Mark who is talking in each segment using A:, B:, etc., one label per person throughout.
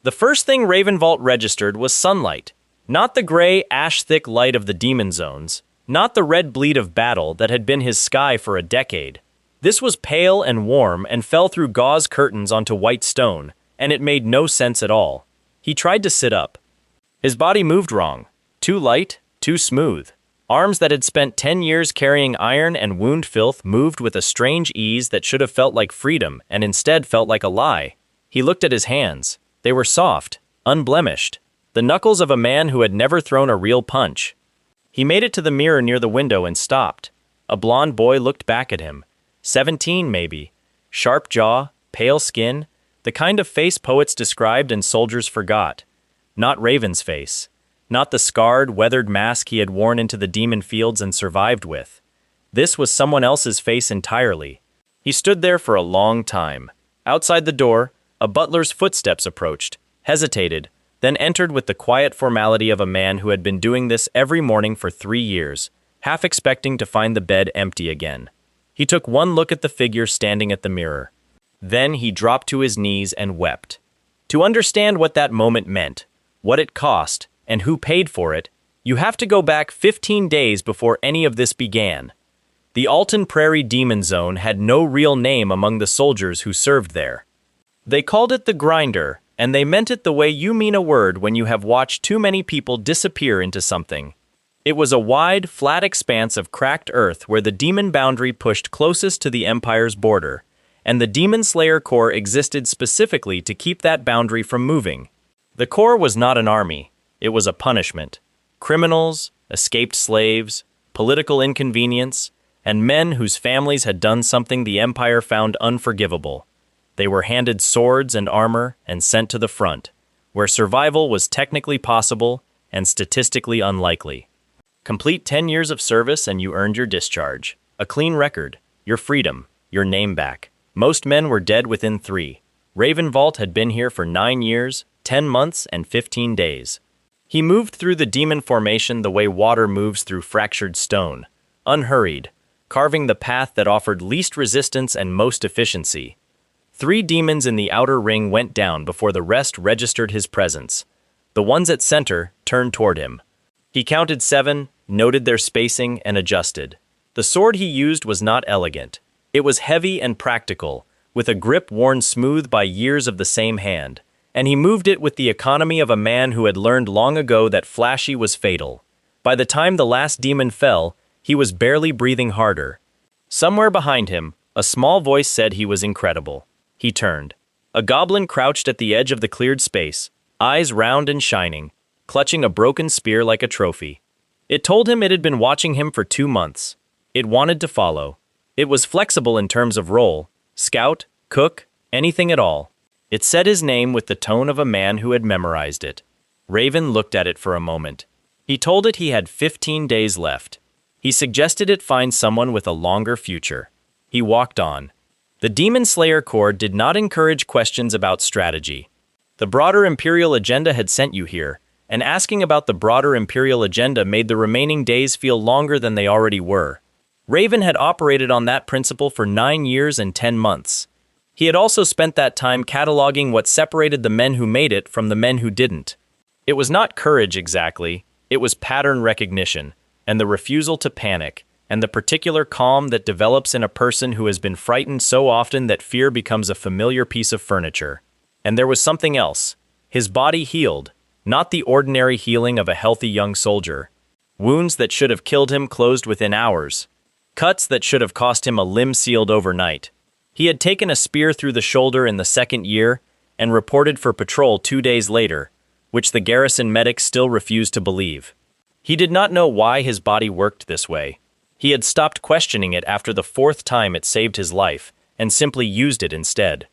A: The first thing Ravenvault registered was sunlight. Not the gray, ash-thick light of the demon zones. Not the red bleed of battle that had been his sky for a decade. This was pale and warm and fell through gauze curtains onto white stone, and it made no sense at all. He tried to sit up. His body moved wrong. Too light, too smooth. Arms that had spent 10 years carrying iron and wound filth moved with a strange ease that should have felt like freedom and instead felt like a lie. He looked at his hands. They were soft, unblemished. The knuckles of a man who had never thrown a real punch. He made it to the mirror near the window and stopped. A blond boy looked back at him. 17, maybe. Sharp jaw, pale skin, the kind of face poets described and soldiers forgot. Not Raven's face. Not the scarred, weathered mask he had worn into the demon fields and survived with. This was someone else's face entirely. He stood there for a long time. Outside the door, a butler's footsteps approached, hesitated, then entered with the quiet formality of a man who had been doing this every morning for 3 years, half expecting to find the bed empty again. He took one look at the figure standing at the mirror. Then he dropped to his knees and wept. To understand what that moment meant, what it cost, and who paid for it, you have to go back 15 days before any of this began. The Alton Prairie Demon Zone had no real name among the soldiers who served there. They called it the Grinder, and they meant it the way you mean a word when you have watched too many people disappear into something. It was a wide, flat expanse of cracked earth where the demon boundary pushed closest to the Empire's border, and the Demon Slayer Corps existed specifically to keep that boundary from moving. The Corps was not an army. It was a punishment. Criminals, escaped slaves, political inconvenience, and men whose families had done something the Empire found unforgivable. They were handed swords and armor and sent to the front, where survival was technically possible and statistically unlikely. Complete 10 years of service and you earned your discharge. A clean record, your freedom, your name back. Most men were dead within 3. Ravenvault had been here for 9 years, 10 months, and 15 days. He moved through the demon formation the way water moves through fractured stone, unhurried, carving the path that offered least resistance and most efficiency. 3 demons in the outer ring went down before the rest registered his presence. The ones at center turned toward him. He counted 7, noted their spacing, and adjusted. The sword he used was not elegant. It was heavy and practical, with a grip worn smooth by years of the same hand, and he moved it with the economy of a man who had learned long ago that flashy was fatal. By the time the last demon fell, he was barely breathing harder. Somewhere behind him, a small voice said he was incredible. He turned. A goblin crouched at the edge of the cleared space, eyes round and shining, clutching a broken spear like a trophy. It told him it had been watching him for 2 months. It wanted to follow. It was flexible in terms of role, scout, cook, anything at all. It said his name with the tone of a man who had memorized it. Raven looked at it for a moment. He told it he had 15 days left. He suggested it find someone with a longer future. He walked on. The Demon Slayer Corps did not encourage questions about strategy. The broader Imperial agenda had sent you here, and asking about the broader Imperial agenda made the remaining days feel longer than they already were. Raven had operated on that principle for 9 years and 10 months. He had also spent that time cataloging what separated the men who made it from the men who didn't. It was not courage exactly, it was pattern recognition, and the refusal to panic, and the particular calm that develops in a person who has been frightened so often that fear becomes a familiar piece of furniture. And there was something else. His body healed, not the ordinary healing of a healthy young soldier. Wounds that should have killed him closed within hours. Cuts that should have cost him a limb sealed overnight. He had taken a spear through the shoulder in the 2nd year and reported for patrol 2 days later, which the garrison medics still refused to believe. He did not know why his body worked this way. He had stopped questioning it after the 4th time it saved his life and simply used it instead.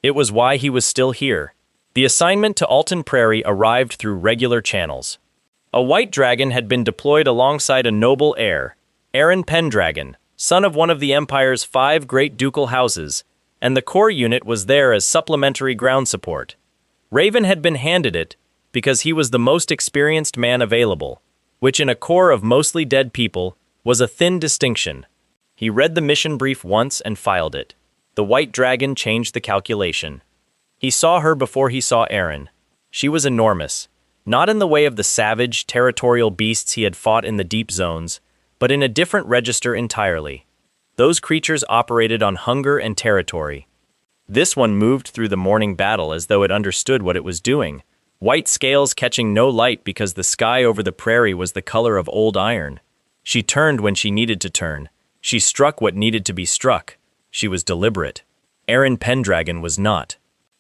A: It was why he was still here. The assignment to Alton Prairie arrived through regular channels. A white dragon had been deployed alongside a noble heir, Aaron Pendragon, son of one of the Empire's 5 great ducal houses, and the core unit was there as supplementary ground support. Raven had been handed it because he was the most experienced man available, which in a corps of mostly dead people was a thin distinction. He read the mission brief once and filed it. The white dragon changed the calculation. He saw her before he saw Aaron. She was enormous, not in the way of the savage, territorial beasts he had fought in the deep zones, but in a different register entirely. Those creatures operated on hunger and territory. This one moved through the morning battle as though it understood what it was doing, white scales catching no light because the sky over the prairie was the color of old iron. She turned when she needed to turn. She struck what needed to be struck. She was deliberate. Aaron Pendragon was not.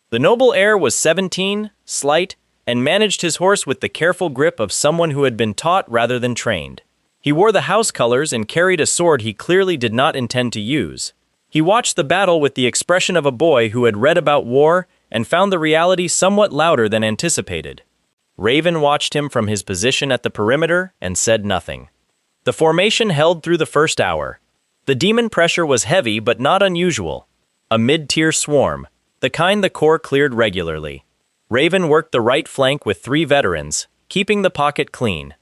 A: The noble heir was 17, slight, and managed his horse with the careful grip of someone who had been taught rather than trained. He wore the house colors and carried a sword he clearly did not intend to use. He watched the battle with the expression of a boy who had read about war and found the reality somewhat louder than anticipated. Raven watched him from his position at the perimeter and said nothing. The formation held through the first hour. The demon pressure was heavy but not unusual. A mid-tier swarm, the kind the Corps cleared regularly. Raven worked the right flank with 3 veterans, keeping the pocket clean.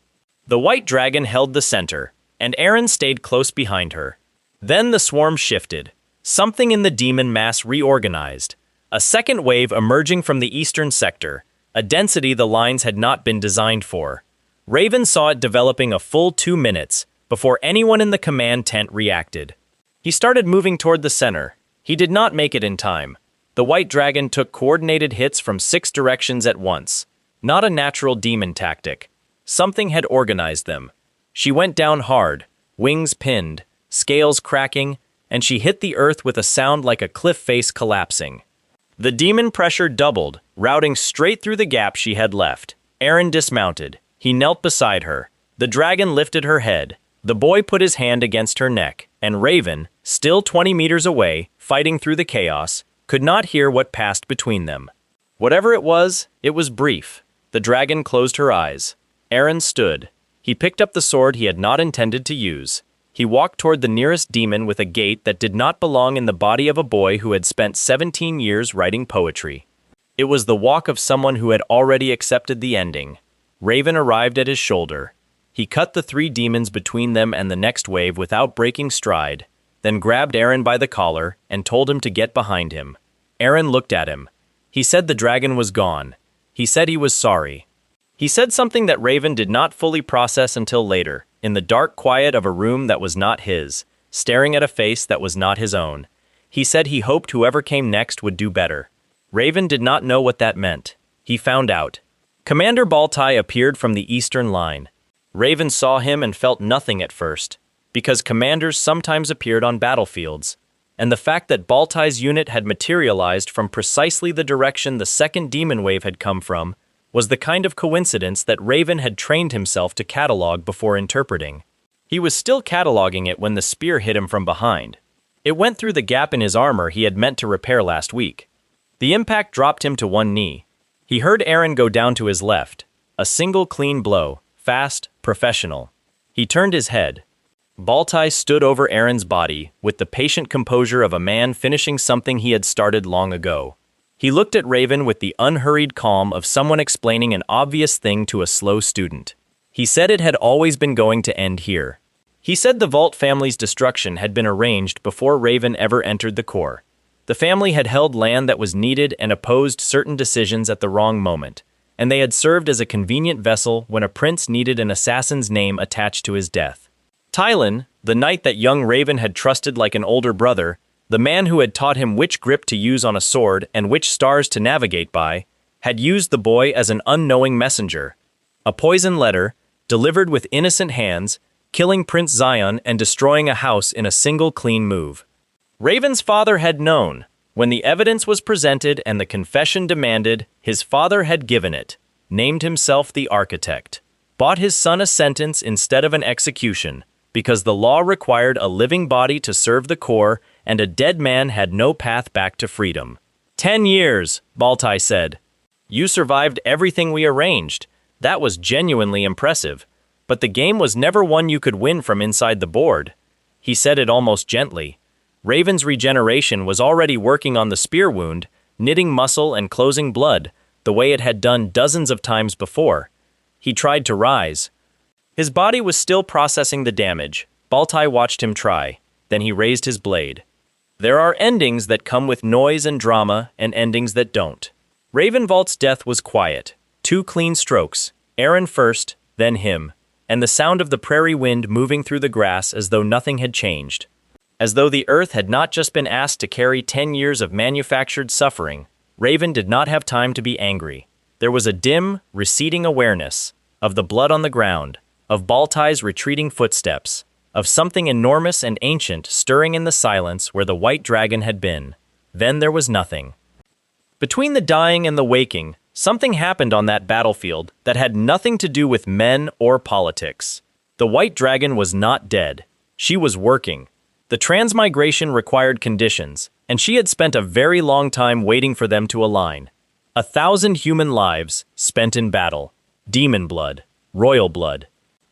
A: The White Dragon held the center, and Aaron stayed close behind her. Then the swarm shifted. Something in the demon mass reorganized. A second wave emerging from the eastern sector, a density the lines had not been designed for. Raven saw it developing a full 2 minutes before anyone in the command tent reacted. He started moving toward the center. He did not make it in time. The White Dragon took coordinated hits from 6 directions at once. Not a natural demon tactic. Something had organized them. She went down hard, wings pinned, scales cracking, and she hit the earth with a sound like a cliff face collapsing. The demon pressure doubled, routing straight through the gap she had left. Aaron dismounted. He knelt beside her. The dragon lifted her head. The boy put his hand against her neck, and Raven, still 20 meters away, fighting through the chaos, could not hear what passed between them. Whatever it was brief. The dragon closed her eyes. Aaron stood. He picked up the sword he had not intended to use. He walked toward the nearest demon with a gait that did not belong in the body of a boy who had spent 17 years writing poetry. It was the walk of someone who had already accepted the ending. Raven arrived at his shoulder. He cut the 3 demons between them and the next wave without breaking stride, then grabbed Aaron by the collar and told him to get behind him. Aaron looked at him. He said the dragon was gone. He said he was sorry. He said something that Raven did not fully process until later, in the dark quiet of a room that was not his, staring at a face that was not his own. He said he hoped whoever came next would do better. Raven did not know what that meant. He found out. Commander Baltai appeared from the eastern line. Raven saw him and felt nothing at first, because commanders sometimes appeared on battlefields, and the fact that Baltai's unit had materialized from precisely the direction the second demon wave had come from was the kind of coincidence that Raven had trained himself to catalog before interpreting. He was still cataloging it when the spear hit him from behind. It went through the gap in his armor he had meant to repair last week. The impact dropped him to one knee. He heard Aaron go down to his left. A single clean blow, fast, professional. He turned his head. Baltai stood over Aaron's body with the patient composure of a man finishing something he had started long ago. He looked at Raven with the unhurried calm of someone explaining an obvious thing to a slow student. He said it had always been going to end here. He said the Vault family's destruction had been arranged before Raven ever entered the Corps. The family had held land that was needed and opposed certain decisions at the wrong moment, and they had served as a convenient vessel when a prince needed an assassin's name attached to his death. Tylan, the knight that young Raven had trusted like an older brother, the man who had taught him which grip to use on a sword and which stars to navigate by, had used the boy as an unknowing messenger. A poison letter, delivered with innocent hands, killing Prince Zion and destroying a house in a single clean move. Raven's father had known. When the evidence was presented and the confession demanded, his father had given it, named himself the architect, bought his son a sentence instead of an execution, because the law required a living body to serve the Corps and a dead man had no path back to freedom. 10 years, Baltai said. You survived everything we arranged. That was genuinely impressive. But the game was never one you could win from inside the board. He said it almost gently. Raven's regeneration was already working on the spear wound, knitting muscle and closing blood, the way it had done dozens of times before. He tried to rise. His body was still processing the damage. Baltai watched him try. Then he raised his blade. There are endings that come with noise and drama and endings that don't. Raven Vault's death was quiet. 2 clean strokes, Aaron first, then him, and the sound of the prairie wind moving through the grass as though nothing had changed. As though the earth had not just been asked to carry 10 years of manufactured suffering, Raven did not have time to be angry. There was a dim, receding awareness of the blood on the ground, of Baltai's retreating footsteps, of something enormous and ancient stirring in the silence where the white dragon had been. Then there was nothing. Between the dying and the waking, something happened on that battlefield that had nothing to do with men or politics. The white dragon was not dead. She was working. The transmigration required conditions, and she had spent a very long time waiting for them to align. 1,000 human lives spent in battle. Demon blood, royal blood,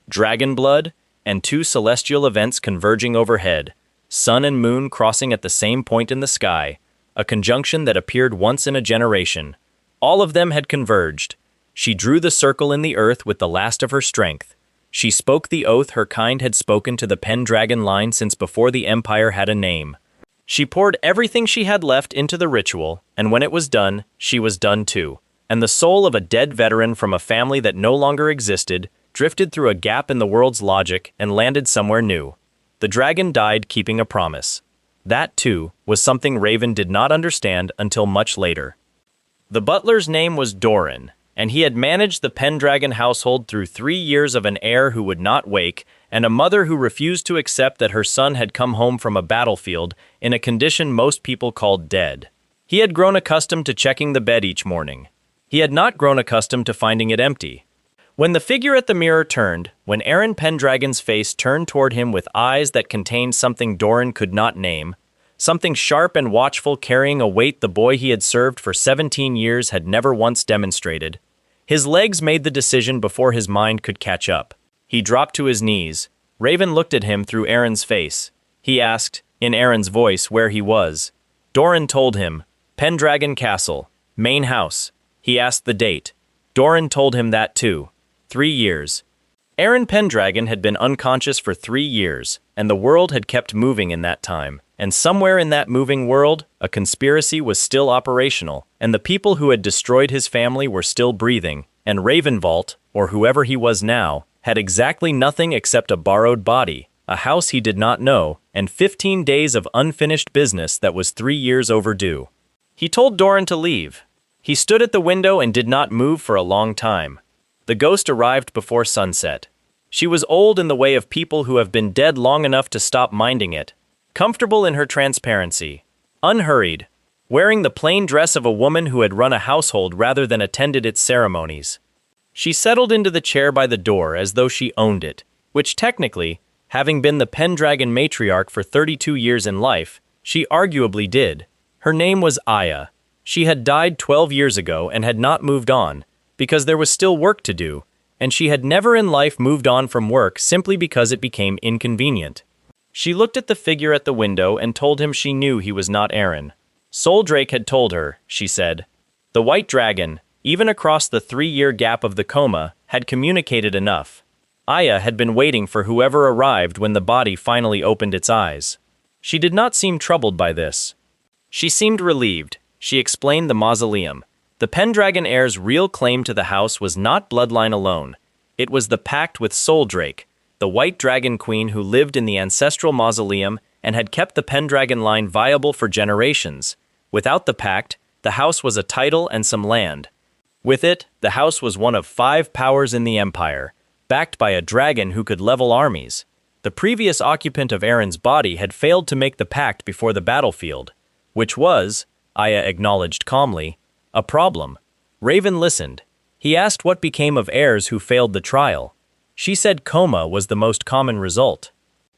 A: dragon blood, and 2 celestial events converging overhead, sun and moon crossing at the same point in the sky, a conjunction that appeared once in a generation. All of them had converged. She drew the circle in the earth with the last of her strength. She spoke the oath her kind had spoken to the Pendragon line since before the Empire had a name. She poured everything she had left into the ritual, and when it was done, she was done too. And the soul of a dead veteran from a family that no longer existed drifted through a gap in the world's logic and landed somewhere new. The dragon died keeping a promise. That, too, was something Raven did not understand until much later. The butler's name was Doran, and he had managed the Pendragon household through 3 years of an heir who would not wake, and a mother who refused to accept that her son had come home from a battlefield in a condition most people called dead. He had grown accustomed to checking the bed each morning. He had not grown accustomed to finding it empty. When the figure at the mirror turned, when Aaron Pendragon's face turned toward him with eyes that contained something Doran could not name, something sharp and watchful carrying a weight the boy he had served for 17 years had never once demonstrated, his legs made the decision before his mind could catch up. He dropped to his knees. Raven looked at him through Aaron's face. He asked, in Aaron's voice, where he was. Doran told him, Pendragon Castle, main house. He asked the date. Doran told him that too. 3 years. Aaron Pendragon had been unconscious for 3 years, and the world had kept moving in that time. And somewhere in that moving world, a conspiracy was still operational, and the people who had destroyed his family were still breathing, and Ravenvault, or whoever he was now, had exactly nothing except a borrowed body, a house he did not know, and 15 days of unfinished business that was 3 years overdue. He told Doran to leave. He stood at the window and did not move for a long time. The ghost arrived before sunset. She was old in the way of people who have been dead long enough to stop minding it, comfortable in her transparency, unhurried, wearing the plain dress of a woman who had run a household rather than attended its ceremonies. She settled into the chair by the door as though she owned it, which technically, having been the Pendragon matriarch for 32 years in life, she arguably did. Her name was Aya. She had died 12 years ago and had not moved on, because there was still work to do, and she had never in life moved on from work simply because it became inconvenient. She looked at the figure at the window and told him she knew he was not Aaron. Soldrake had told her, she said. The white dragon, even across the 3-year gap of the coma, had communicated enough. Aya had been waiting for whoever arrived when the body finally opened its eyes. She did not seem troubled by this. She seemed relieved. She explained the mausoleum. The Pendragon heir's real claim to the house was not bloodline alone. It was the pact with Soldrake, the white dragon queen who lived in the ancestral mausoleum and had kept the Pendragon line viable for generations. Without the pact, the house was a title and some land. With it, the house was one of 5 powers in the Empire, backed by a dragon who could level armies. The previous occupant of Aaron's body had failed to make the pact before the battlefield, which was, Aya acknowledged calmly, a problem. Raven listened. He asked what became of heirs who failed the trial. She said coma was the most common result.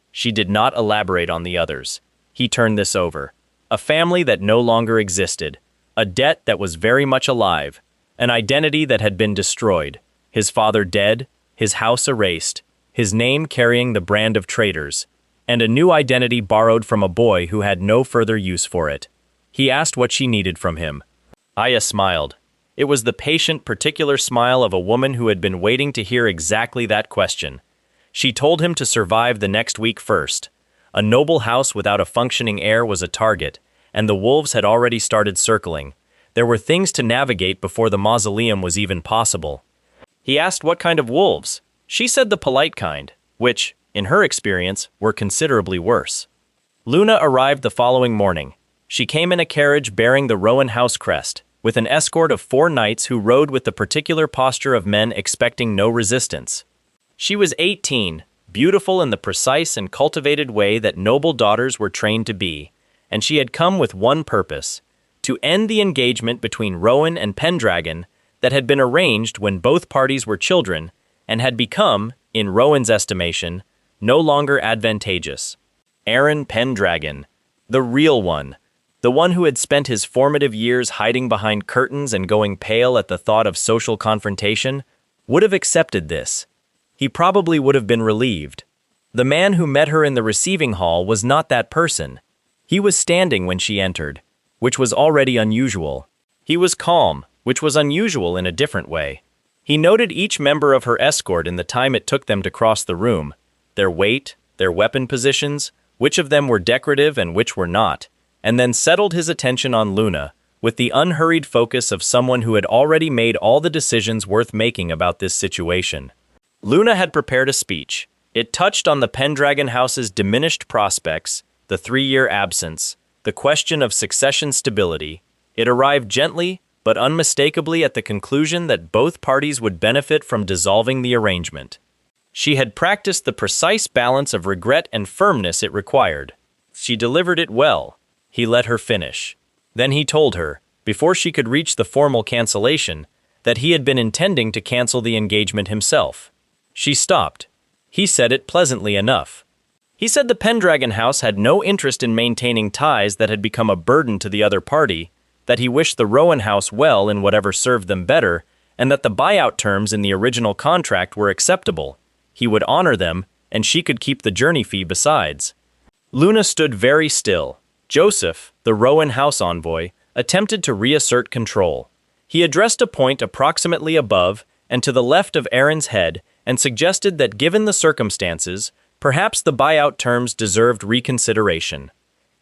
A: She did not elaborate on the others. He turned this over. A family that no longer existed. A debt that was very much alive. An identity that had been destroyed. His father dead, his house erased, his name carrying the brand of traitors, and a new identity borrowed from a boy who had no further use for it. He asked what she needed from him. Aya smiled. It was the patient, particular smile of a woman who had been waiting to hear exactly that question. She told him to survive the next week first. A noble house without a functioning heir was a target, and the wolves had already started circling. There were things to navigate before the mausoleum was even possible. He asked what kind of wolves. She said the polite kind, which, in her experience, were considerably worse. Luna arrived the following morning. She came in a carriage bearing the Rowan House crest, with an escort of 4 knights who rode with the particular posture of men expecting no resistance. She was 18, beautiful in the precise and cultivated way that noble daughters were trained to be, and she had come with one purpose: to end the engagement between Rowan and Pendragon that had been arranged when both parties were children and had become, in Rowan's estimation, no longer advantageous. Aaron Pendragon, the real one, the one who had spent his formative years hiding behind curtains and going pale at the thought of social confrontation, would have accepted this. He probably would have been relieved. The man who met her in the receiving hall was not that person. He was standing when she entered, which was already unusual. He was calm, which was unusual in a different way. He noted each member of her escort in the time it took them to cross the room, their weight, their weapon positions, which of them were decorative and which were not, and then settled his attention on Luna, with the unhurried focus of someone who had already made all the decisions worth making about this situation. Luna had prepared a speech. It touched on the Pendragon House's diminished prospects, the 3-year absence, the question of succession stability. It arrived gently, but unmistakably at the conclusion that both parties would benefit from dissolving the arrangement. She had practiced the precise balance of regret and firmness it required. She delivered it well. He let her finish. Then he told her, before she could reach the formal cancellation, that he had been intending to cancel the engagement himself. She stopped. He said it pleasantly enough. He said the Pendragon House had no interest in maintaining ties that had become a burden to the other party, that he wished the Rowan House well in whatever served them better, and that the buyout terms in the original contract were acceptable. He would honor them, and she could keep the journey fee besides. Luna stood very still. Joseph, the Rowan House envoy, attempted to reassert control. He addressed a point approximately above and to the left of Aaron's head and suggested that given the circumstances, perhaps the buyout terms deserved reconsideration.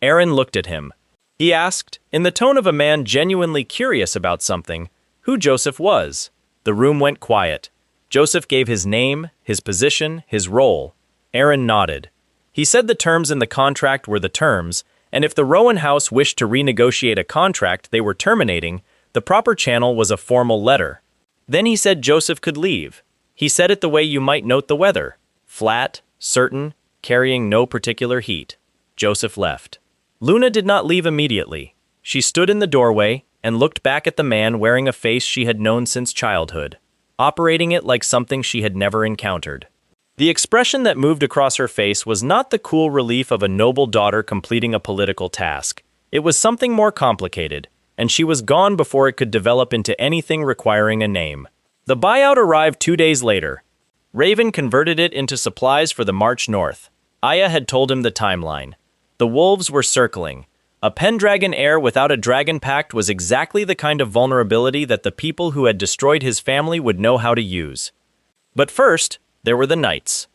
A: Aaron looked at him. He asked, in the tone of a man genuinely curious about something, who Joseph was. The room went quiet. Joseph gave his name, his position, his role. Aaron nodded. He said the terms in the contract were the terms, and if the Rowan House wished to renegotiate a contract they were terminating, the proper channel was a formal letter. Then he said Joseph could leave. He said it the way you might note the weather. Flat, certain, carrying no particular heat. Joseph left. Luna did not leave immediately. She stood in the doorway and looked back at the man wearing a face she had known since childhood, operating it like something she had never encountered. The expression that moved across her face was not the cool relief of a noble daughter completing a political task. It was something more complicated, and she was gone before it could develop into anything requiring a name. The buyout arrived 2 days later. Raven converted it into supplies for the march north. Aya had told him the timeline. The wolves were circling. A Pendragon heir without a dragon pact was exactly the kind of vulnerability that the people who had destroyed his family would know how to use. But first, there were the knights.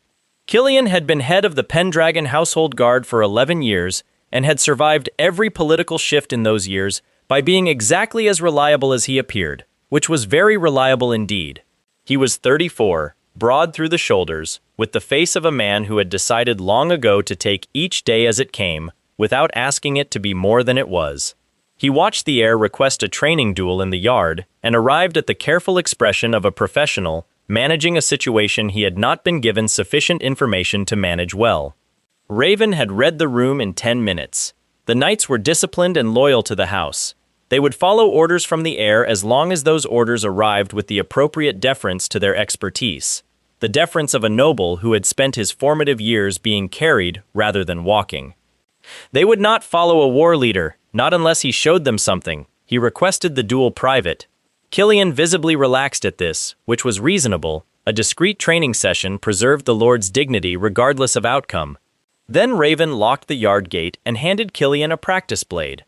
A: Killian had been head of the Pendragon household guard for 11 years and had survived every political shift in those years by being exactly as reliable as he appeared, which was very reliable indeed. He was 34, broad through the shoulders, with the face of a man who had decided long ago to take each day as it came, without asking it to be more than it was. He watched the heir request a training duel in the yard and arrived at the careful expression of a professional managing a situation he had not been given sufficient information to manage well. Raven had read the room in 10 minutes. The knights were disciplined and loyal to the house. They would follow orders from the heir as long as those orders arrived with the appropriate deference to their expertise, the deference of a noble who had spent his formative years being carried rather than walking. They would not follow a war leader, not unless he showed them something. He requested the duel private. Killian visibly relaxed at this, which was reasonable. A discreet training session preserved the Lord's dignity regardless of outcome. Then Raven locked the yard gate and handed Killian a practice blade.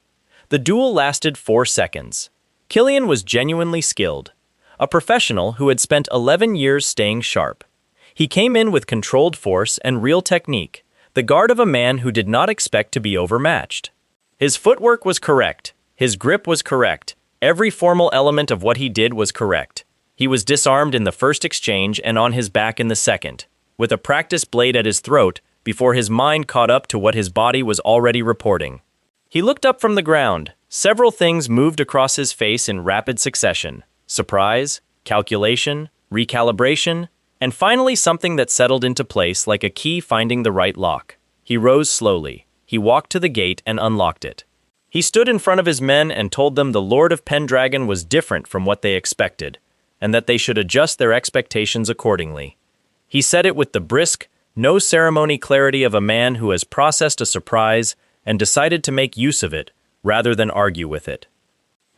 A: The duel lasted 4 seconds. Killian was genuinely skilled, a professional who had spent 11 years staying sharp. He came in with controlled force and real technique, the guard of a man who did not expect to be overmatched. His footwork was correct, his grip was correct, Every formal element of what he did was correct. He was disarmed in the first exchange and on his back in the second, with a practice blade at his throat before his mind caught up to what his body was already reporting. He looked up from the ground. Several things moved across his face in rapid succession: surprise, calculation, recalibration, and finally something that settled into place like a key finding the right lock. He rose slowly. He walked to the gate and unlocked it. He stood in front of his men and told them the Lord of Pendragon was different from what they expected, and that they should adjust their expectations accordingly. He said it with the brisk, no-ceremony clarity of a man who has processed a surprise and decided to make use of it, rather than argue with it.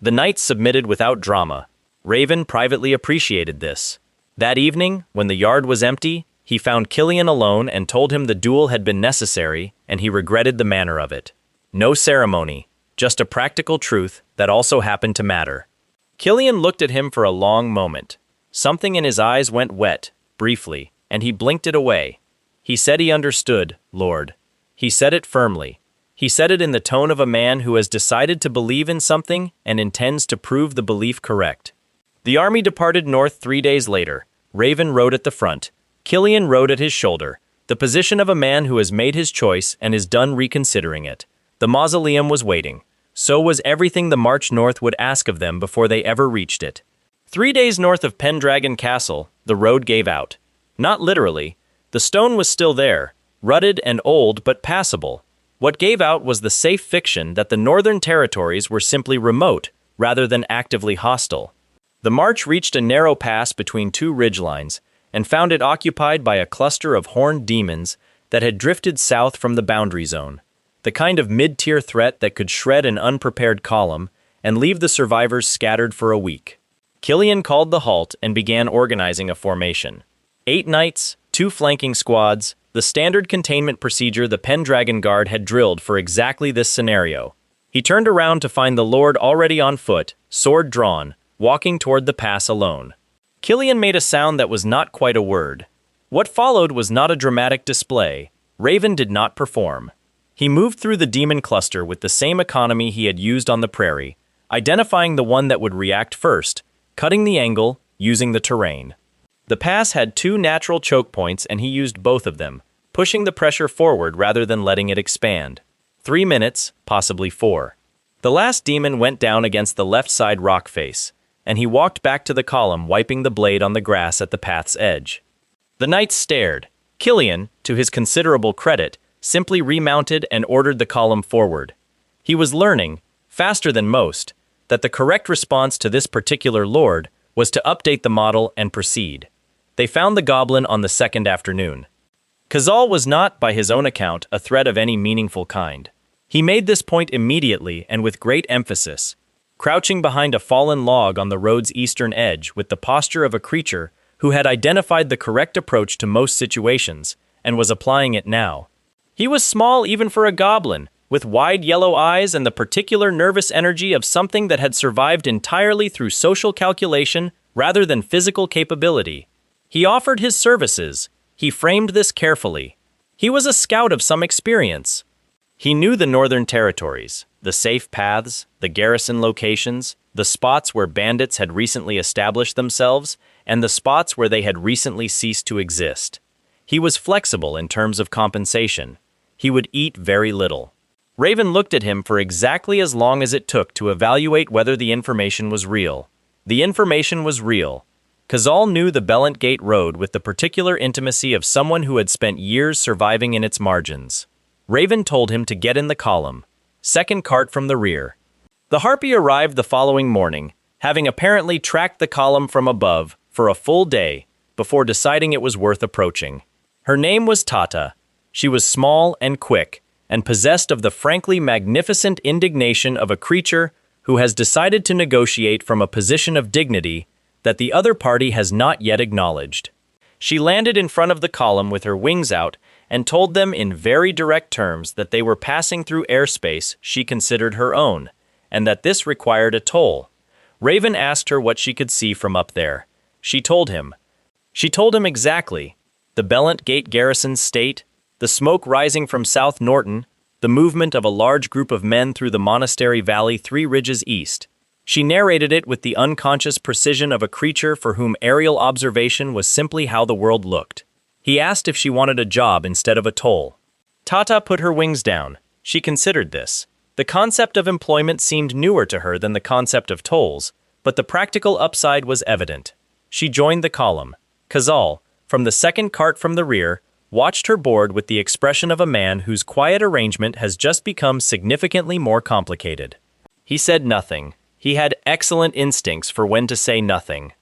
A: The knights submitted without drama. Raven privately appreciated this. That evening, when the yard was empty, he found Killian alone and told him the duel had been necessary, and he regretted the manner of it. No ceremony, just a practical truth that also happened to matter. Killian looked at him for a long moment. Something in his eyes went wet, briefly, and he blinked it away. He said he understood, Lord. He said it firmly. He said it in the tone of a man who has decided to believe in something and intends to prove the belief correct. The army departed north 3 days later. Raven rode at the front. Killian rode at his shoulder, the position of a man who has made his choice and is done reconsidering it. The mausoleum was waiting. So was everything the march north would ask of them before they ever reached it. 3 days north of Pendragon Castle, the road gave out. Not literally. The stone was still there, rutted and old but passable. What gave out was the safe fiction that the northern territories were simply remote, rather than actively hostile. The march reached a narrow pass between two ridgelines, and found it occupied by a cluster of horned demons that had drifted south from the boundary zone, the kind of mid-tier threat that could shred an unprepared column and leave the survivors scattered for a week. Killian called the halt and began organizing a formation. 8 knights, 2 flanking squads, the standard containment procedure the Pendragon Guard had drilled for exactly this scenario. He turned around to find the Lord already on foot, sword drawn, walking toward the pass alone. Killian made a sound that was not quite a word. What followed was not a dramatic display. Raven did not perform. He moved through the demon cluster with the same economy he had used on the prairie, identifying the one that would react first, cutting the angle, using the terrain. The pass had 2 natural choke points and he used both of them, pushing the pressure forward rather than letting it expand. 3 minutes, possibly 4. The last demon went down against the left side rock face, and he walked back to the column, wiping the blade on the grass at the path's edge. The knights stared. Killian, to his considerable credit, simply remounted and ordered the column forward. He was learning, faster than most, that the correct response to this particular lord was to update the model and proceed. They found the goblin on the second afternoon. Khazal was not, by his own account, a threat of any meaningful kind. He made this point immediately and with great emphasis, crouching behind a fallen log on the road's eastern edge with the posture of a creature who had identified the correct approach to most situations and was applying it now. He was small even for a goblin, with wide yellow eyes and the particular nervous energy of something that had survived entirely through social calculation rather than physical capability. He offered his services. He framed this carefully. He was a scout of some experience. He knew the northern territories, the safe paths, the garrison locations, the spots where bandits had recently established themselves, and the spots where they had recently ceased to exist. He was flexible in terms of compensation. He would eat very little. Raven looked at him for exactly as long as it took to evaluate whether the information was real. The information was real. Khazal knew the Bellant Gate Road with the particular intimacy of someone who had spent years surviving in its margins. Raven told him to get in the column. Second cart from the rear. The Harpy arrived the following morning, having apparently tracked the column from above for a full day before deciding it was worth approaching. Her name was Tata. She was small and quick, and possessed of the frankly magnificent indignation of a creature who has decided to negotiate from a position of dignity that the other party has not yet acknowledged. She landed in front of the column with her wings out and told them in very direct terms that they were passing through airspace she considered her own, and that this required a toll. Raven asked her what she could see from up there. She told him. She told him exactly. The Bellant Gate garrison's state, the smoke rising from South Norton, the movement of a large group of men through the Monastery Valley 3 ridges east. She narrated it with the unconscious precision of a creature for whom aerial observation was simply how the world looked. He asked if she wanted a job instead of a toll. Tata put her wings down. She considered this. The concept of employment seemed newer to her than the concept of tolls, but the practical upside was evident. She joined the column. Kazal, from the second cart from the rear, watched her board with the expression of a man whose quiet arrangement has just become significantly more complicated. He said nothing. He had excellent instincts for when to say nothing.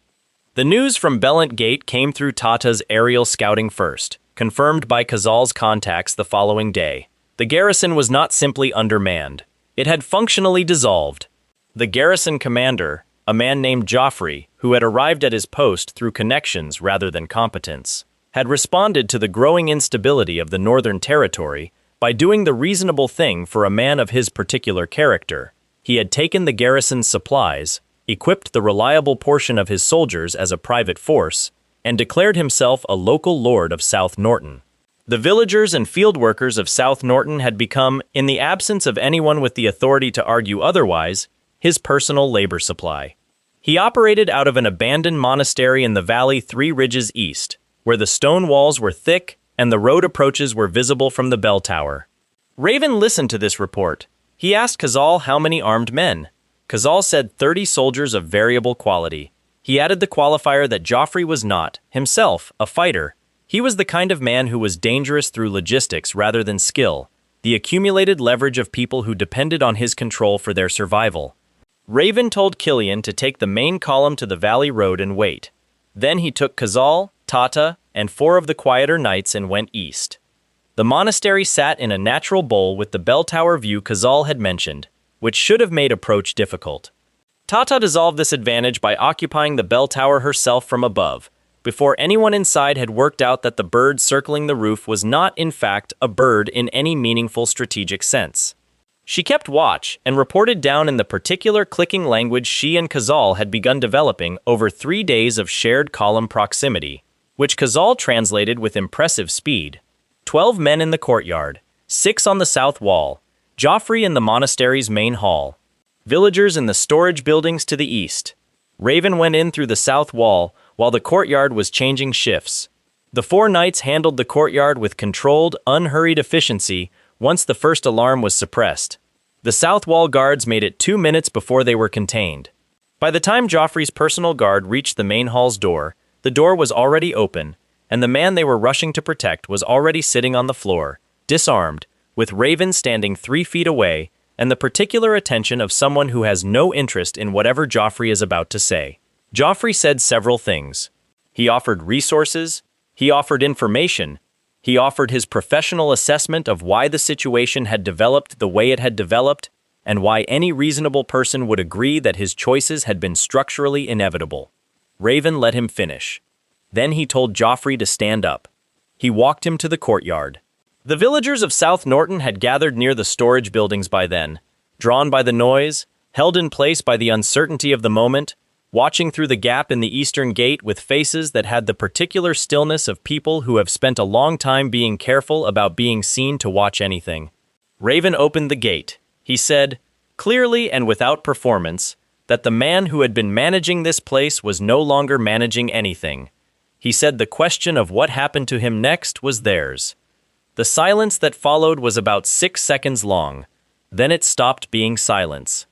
A: The news from Bellant Gate came through Tata's aerial scouting first, confirmed by Kazal's contacts the following day. The garrison was not simply undermanned. It had functionally dissolved. The garrison commander, a man named Joffrey, who had arrived at his post through connections rather than competence, had responded to the growing instability of the Northern Territory by doing the reasonable thing for a man of his particular character. He had taken the garrison's supplies, equipped the reliable portion of his soldiers as a private force, and declared himself a local lord of South Norton. The villagers and field workers of South Norton had become, in the absence of anyone with the authority to argue otherwise, his personal labor supply. He operated out of an abandoned monastery in the valley 3 ridges east, where the stone walls were thick and the road approaches were visible from the bell tower. Raven listened to this report. He asked Kazal how many armed men. Kazal said 30 soldiers of variable quality. He added the qualifier that Joffrey was not, himself, a fighter. He was the kind of man who was dangerous through logistics rather than skill, the accumulated leverage of people who depended on his control for their survival. Raven told Killian to take the main column to the valley road and wait. Then he took Kazal, Tata, and 4 of the quieter knights and went east. The monastery sat in a natural bowl with the bell tower view Kazal had mentioned, which should have made approach difficult. Tata dissolved this advantage by occupying the bell tower herself from above, before anyone inside had worked out that the bird circling the roof was not, in fact, a bird in any meaningful strategic sense. She kept watch and reported down in the particular clicking language she and Kazal had begun developing over 3 days of shared column proximity, which Kazal translated with impressive speed. 12 men in the courtyard, 6 on the south wall, Joffrey in the monastery's main hall, villagers in the storage buildings to the east. Raven went in through the south wall while the courtyard was changing shifts. The 4 knights handled the courtyard with controlled, unhurried efficiency once the first alarm was suppressed. The south wall guards made it 2 minutes before they were contained. By the time Joffrey's personal guard reached the main hall's door, the door was already open, and the man they were rushing to protect was already sitting on the floor, disarmed, with Raven standing 3 feet away, and the particular attention of someone who has no interest in whatever Joffrey is about to say. Joffrey said several things. He offered resources, he offered information, he offered his professional assessment of why the situation had developed the way it had developed, and why any reasonable person would agree that his choices had been structurally inevitable. Raven let him finish. Then he told Joffrey to stand up. He walked him to the courtyard. The villagers of South Norton had gathered near the storage buildings by then, drawn by the noise, held in place by the uncertainty of the moment, watching through the gap in the eastern gate with faces that had the particular stillness of people who have spent a long time being careful about being seen to watch anything. Raven opened the gate. He said, clearly and without performance, that the man who had been managing this place was no longer managing anything. He said the question of what happened to him next was theirs. The silence that followed was about 6 seconds long. Then it stopped being silence.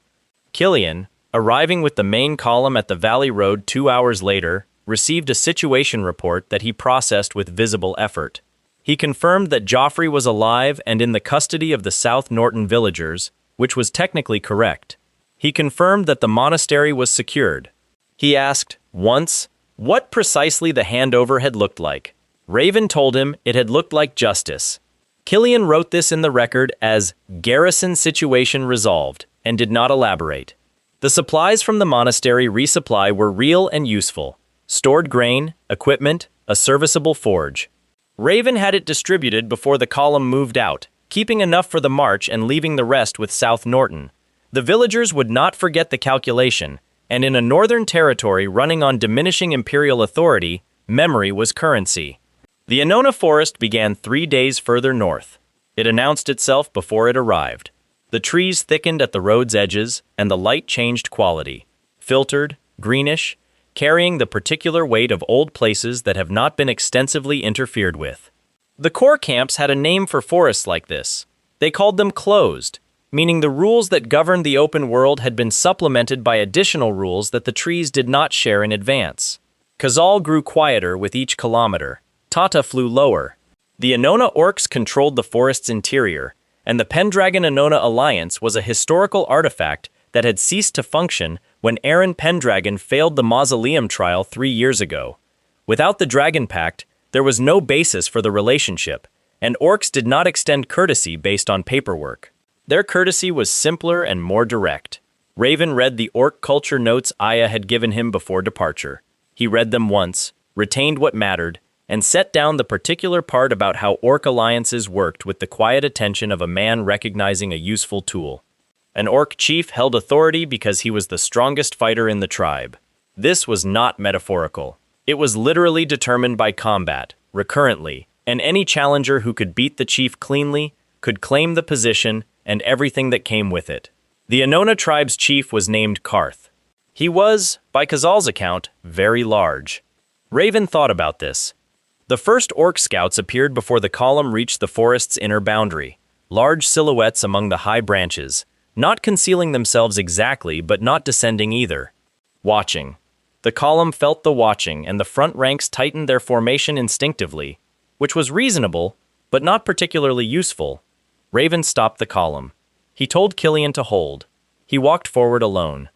A: Killian, arriving with the main column at the Valley Road 2 hours later, received a situation report that he processed with visible effort. He confirmed that Joffrey was alive and in the custody of the South Norton villagers, which was technically correct. He confirmed that the monastery was secured. He asked, once, what precisely the handover had looked like. Raven told him it had looked like justice. Killian wrote this in the record as garrison situation resolved and did not elaborate. The supplies from the monastery resupply were real and useful. Stored grain, equipment, a serviceable forge. Raven had it distributed before the column moved out, keeping enough for the march and leaving the rest with South Norton. The villagers would not forget the calculation, and in a northern territory running on diminishing imperial authority, memory was currency. The Annona Forest began 3 days further north. It announced itself before it arrived. The trees thickened at the road's edges, and the light changed quality. Filtered, greenish, carrying the particular weight of old places that have not been extensively interfered with. The core camps had a name for forests like this. They called them closed, meaning the rules that governed the open world had been supplemented by additional rules that the trees did not share in advance. Kazal grew quieter with each kilometer. Tata flew lower. The Anona orcs controlled the forest's interior, and the Pendragon-Anona alliance was a historical artifact that had ceased to function when Aaron Pendragon failed the Mausoleum trial 3 years ago. Without the Dragon Pact, there was no basis for the relationship, and orcs did not extend courtesy based on paperwork. Their courtesy was simpler and more direct. Raven read the orc culture notes Aya had given him before departure. He read them once, retained what mattered, and set down the particular part about how orc alliances worked with the quiet attention of a man recognizing a useful tool. An orc chief held authority because he was the strongest fighter in the tribe. This was not metaphorical. It was literally determined by combat, recurrently, and any challenger who could beat the chief cleanly could claim the position and everything that came with it. The Anona tribe's chief was named Karth. He was, by Kazal's account, very large. Raven thought about this. The first orc scouts appeared before the column reached the forest's inner boundary, large silhouettes among the high branches, not concealing themselves exactly but not descending either. Watching. The column felt the watching, and the front ranks tightened their formation instinctively, which was reasonable, but not particularly useful. Raven stopped the column. He told Killian to hold. He walked forward alone.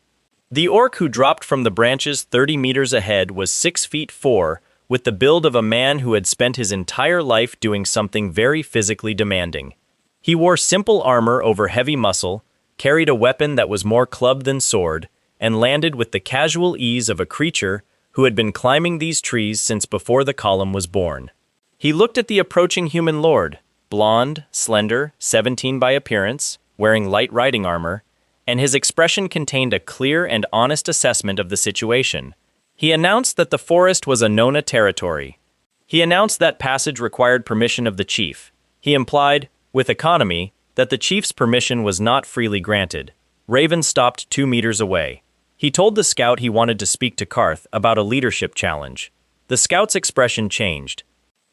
A: The orc who dropped from the branches 30 meters ahead was 6'4", with the build of a man who had spent his entire life doing something very physically demanding. He wore simple armor over heavy muscle, carried a weapon that was more club than sword, and landed with the casual ease of a creature who had been climbing these trees since before the column was born. He looked at the approaching human lord, blonde, slender, 17 by appearance, wearing light riding armor, and his expression contained a clear and honest assessment of the situation. He announced that the forest was Anona territory. He announced that passage required permission of the chief. He implied, with economy, that the chief's permission was not freely granted. Raven stopped 2 meters away. He told the scout he wanted to speak to Karth about a leadership challenge. The scout's expression changed.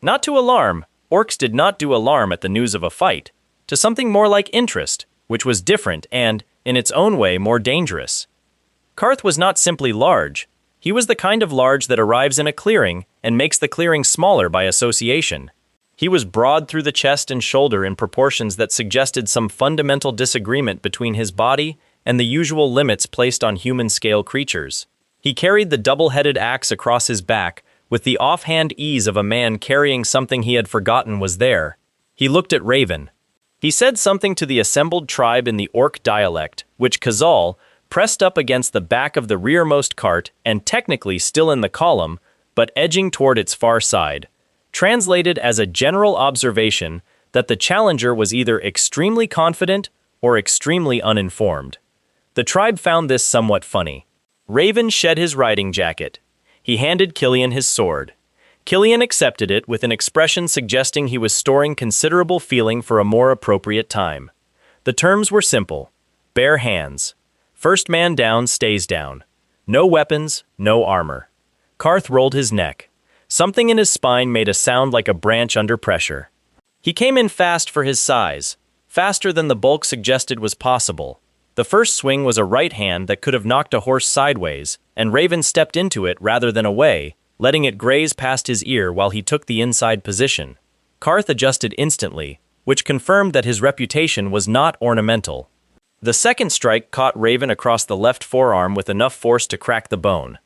A: Not to alarm, orcs did not do alarm at the news of a fight, to something more like interest, which was different and, in its own way, more dangerous. Karth was not simply large. He was the kind of large that arrives in a clearing and makes the clearing smaller by association. He was broad through the chest and shoulder in proportions that suggested some fundamental disagreement between his body and the usual limits placed on human-scale creatures. He carried the double-headed axe across his back with the offhand ease of a man carrying something he had forgotten was there. He looked at Raven. He said something to the assembled tribe in the orc dialect, which Kazal, pressed up against the back of the rearmost cart and technically still in the column, but edging toward its far side, translated as a general observation that the challenger was either extremely confident or extremely uninformed. The tribe found this somewhat funny. Raven shed his riding jacket. He handed Killian his sword. Killian accepted it with an expression suggesting he was storing considerable feeling for a more appropriate time. The terms were simple. Bare hands. First man down stays down. No weapons, no armor. Karth rolled his neck. Something in his spine made a sound like a branch under pressure. He came in fast for his size, faster than the bulk suggested was possible. The first swing was a right hand that could have knocked a horse sideways, and Raven stepped into it rather than away, letting it graze past his ear while he took the inside position. Karth adjusted instantly, which confirmed that his reputation was not ornamental. The second strike caught Raven across the left forearm with enough force to crack the bone.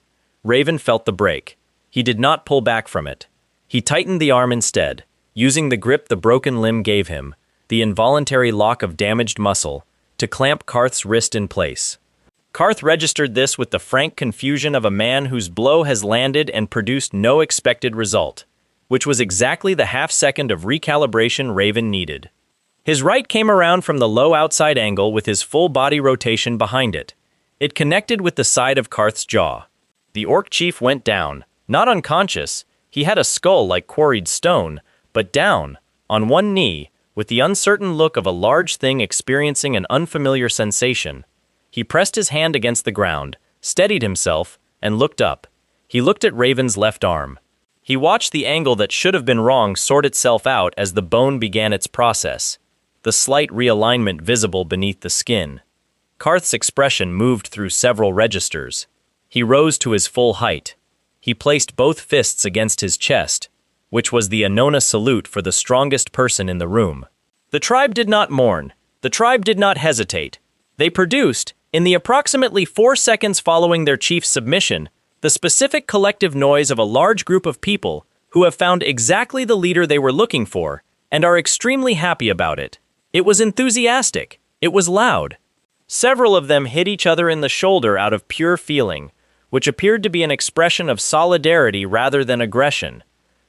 A: Raven felt the break. He did not pull back from it. He tightened the arm instead, using the grip the broken limb gave him, the involuntary lock of damaged muscle, to clamp Karth's wrist in place. Karth registered this with the frank confusion of a man whose blow has landed and produced no expected result, which was exactly the half-second of recalibration Raven needed. His right came around from the low outside angle with his full body rotation behind it. It connected with the side of Karth's jaw. The orc chief went down, not unconscious. He had a skull like quarried stone, but down, on one knee, with the uncertain look of a large thing experiencing an unfamiliar sensation. He pressed his hand against the ground, steadied himself, and looked up. He looked at Raven's left arm. He watched the angle that should have been wrong sort itself out as the bone began its process, the slight realignment visible beneath the skin. Karth's expression moved through several registers. He rose to his full height. He placed both fists against his chest, which was the Anona salute for the strongest person in the room. The tribe did not mourn. The tribe did not hesitate. They produced, in the approximately 4 seconds following their chief's submission, the specific collective noise of a large group of people who have found exactly the leader they were looking for and are extremely happy about it. It was enthusiastic. It was loud. Several of them hit each other in the shoulder out of pure feeling, which appeared to be an expression of solidarity rather than aggression.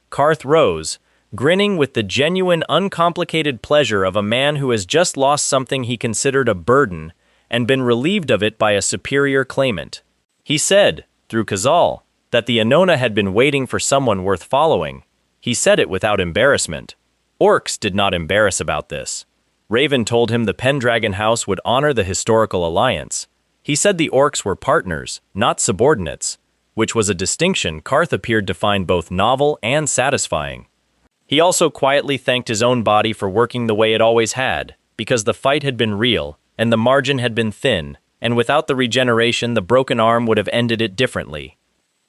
A: Karth rose, grinning with the genuine, uncomplicated pleasure of a man who has just lost something he considered a burden and been relieved of it by a superior claimant. He said, through Kazal, that the Anona had been waiting for someone worth following. He said it without embarrassment. Orcs did not embarrass about this. Raven told him the Pendragon House would honor the historical alliance. He said the orcs were partners, not subordinates, which was a distinction Karth appeared to find both novel and satisfying. He also quietly thanked his own body for working the way it always had, because the fight had been real, and the margin had been thin, and without the regeneration the broken arm would have ended it differently.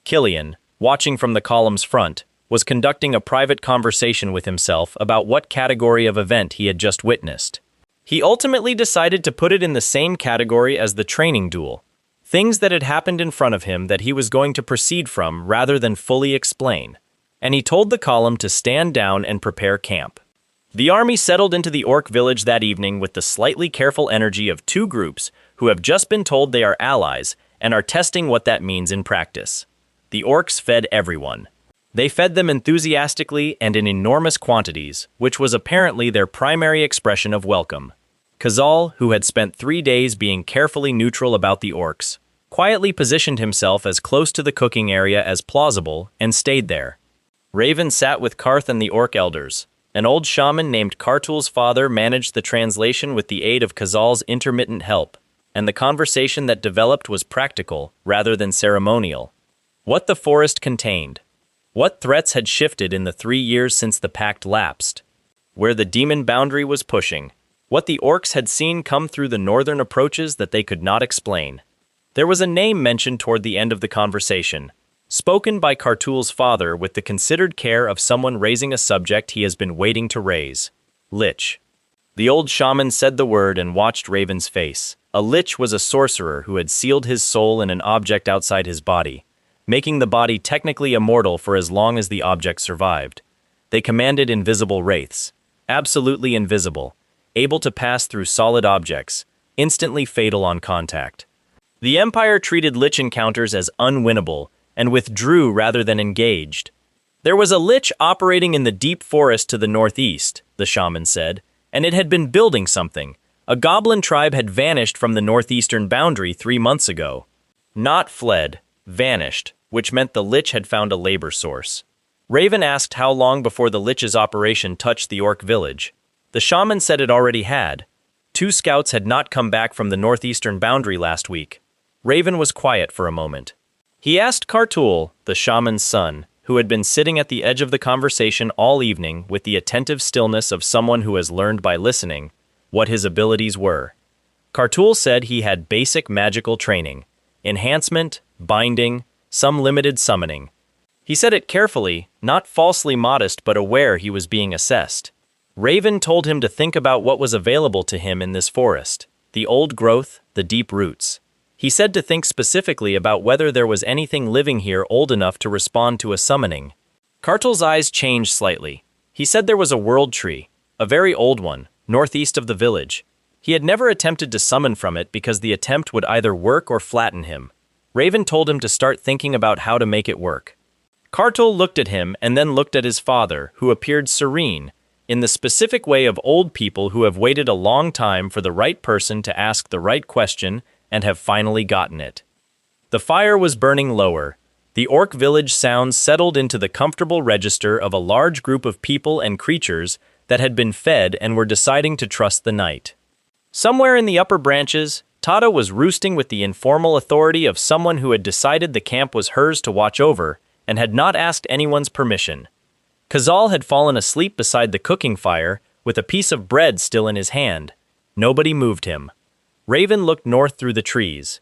A: Killian, watching from the column's front, was conducting a private conversation with himself about what category of event he had just witnessed. He ultimately decided to put it in the same category as the training duel, things that had happened in front of him that he was going to proceed from rather than fully explain, and he told the column to stand down and prepare camp. The army settled into the orc village that evening with the slightly careful energy of 2 groups who have just been told they are allies and are testing what that means in practice. The orcs fed everyone. They fed them enthusiastically and in enormous quantities, which was apparently their primary expression of welcome. Kazal, who had spent 3 days being carefully neutral about the orcs, quietly positioned himself as close to the cooking area as plausible and stayed there. Raven sat with Karth and the orc elders. An old shaman named Kartul's father managed the translation with the aid of Kazal's intermittent help, and the conversation that developed was practical rather than ceremonial. What the forest contained. What threats had shifted in the 3 years since the pact lapsed? Where the demon boundary was pushing. What the orcs had seen come through the northern approaches that they could not explain. There was a name mentioned toward the end of the conversation, spoken by Kartul's father with the considered care of someone raising a subject he has been waiting to raise. Lich. The old shaman said the word and watched Raven's face. A lich was a sorcerer who had sealed his soul in an object outside his body, making the body technically immortal for as long as the object survived. They commanded invisible wraiths, absolutely invisible, able to pass through solid objects, instantly fatal on contact. The Empire treated lich encounters as unwinnable and withdrew rather than engaged. There was a lich operating in the deep forest to the northeast, the shaman said, and it had been building something. A goblin tribe had vanished from the northeastern boundary 3 months ago. Not fled, vanished, which meant the lich had found a labor source. Raven asked how long before the lich's operation touched the orc village. The shaman said it already had. 2 scouts had not come back from the northeastern boundary last week. Raven was quiet for a moment. He asked Kartul, the shaman's son, who had been sitting at the edge of the conversation all evening with the attentive stillness of someone who has learned by listening, what his abilities were. Kartul said he had basic magical training, enhancement, binding, some limited summoning. He said it carefully, not falsely modest but aware he was being assessed. Raven told him to think about what was available to him in this forest, the old growth, the deep roots. He said to think specifically about whether there was anything living here old enough to respond to a summoning. Kartul's eyes changed slightly. He said there was a world tree, a very old one, northeast of the village. He had never attempted to summon from it because the attempt would either work or flatten him. Raven told him to start thinking about how to make it work. Kartul looked at him and then looked at his father, who appeared serene, in the specific way of old people who have waited a long time for the right person to ask the right question and have finally gotten it. The fire was burning lower. The orc village sounds settled into the comfortable register of a large group of people and creatures that had been fed and were deciding to trust the night. Somewhere in the upper branches, Tada was roosting with the informal authority of someone who had decided the camp was hers to watch over and had not asked anyone's permission. Kazal had fallen asleep beside the cooking fire with a piece of bread still in his hand. Nobody moved him. Raven looked north through the trees.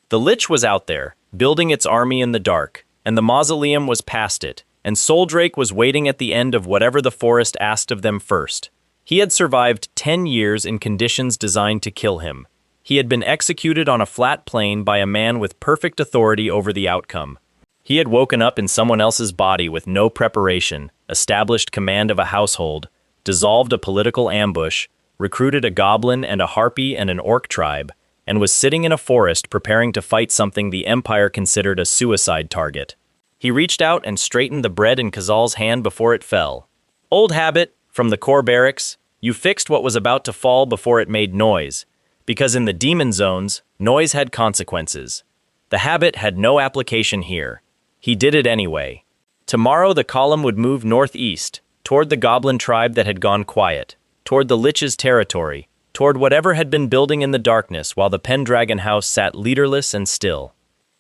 A: The Lich was out there, building its army in the dark, and the mausoleum was past it, and Soldrake was waiting at the end of whatever the forest asked of them first. He had survived 10 years in conditions designed to kill him. He had been executed on a flat plain by a man with perfect authority over the outcome. He had woken up in someone else's body with no preparation, established command of a household, dissolved a political ambush, recruited a goblin and a harpy and an orc tribe, and was sitting in a forest preparing to fight something the Empire considered a suicide target. He reached out and straightened the bread in Kazal's hand before it fell. Old habit, from the core barracks, you fixed what was about to fall before it made noise, because in the demon zones, noise had consequences. The habit had no application here. He did it anyway. Tomorrow the column would move northeast, toward the goblin tribe that had gone quiet, toward the Lich's territory, toward whatever had been building in the darkness while the Pendragon house sat leaderless and still.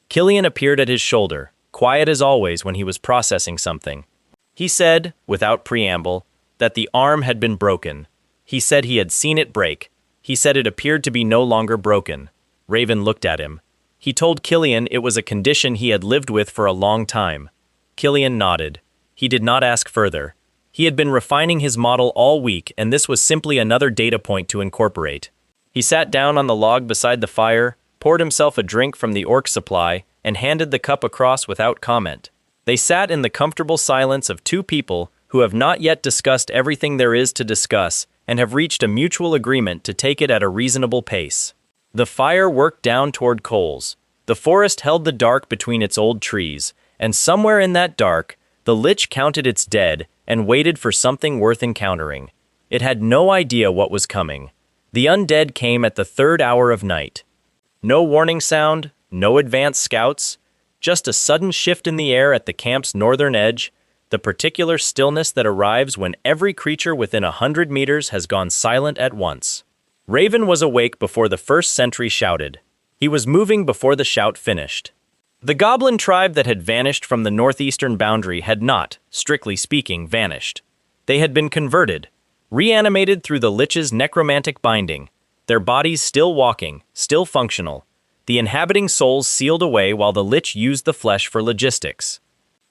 A: Killian appeared at his shoulder, quiet as always when he was processing something. He said, without preamble, that the arm had been broken. He said he had seen it break. He said it appeared to be no longer broken. Raven looked at him. He told Killian it was a condition he had lived with for a long time. Killian nodded. He did not ask further. He had been refining his model all week, and this was simply another data point to incorporate. He sat down on the log beside the fire, poured himself a drink from the orc supply, and handed the cup across without comment. They sat in the comfortable silence of two people who have not yet discussed everything there is to discuss and have reached a mutual agreement to take it at a reasonable pace. The fire worked down toward coals. The forest held the dark between its old trees, and somewhere in that dark, the Lich counted its dead and waited for something worth encountering. It had no idea what was coming. The undead came at the 3rd hour of night. No warning sound, no advance scouts, just a sudden shift in the air at the camp's northern edge, the particular stillness that arrives when every creature within 100 meters has gone silent at once. Raven was awake before the first sentry shouted. He was moving before the shout finished. The goblin tribe that had vanished from the northeastern boundary had not, strictly speaking, vanished. They had been converted, reanimated through the Lich's necromantic binding, their bodies still walking, still functional, the inhabiting souls sealed away while the Lich used the flesh for logistics.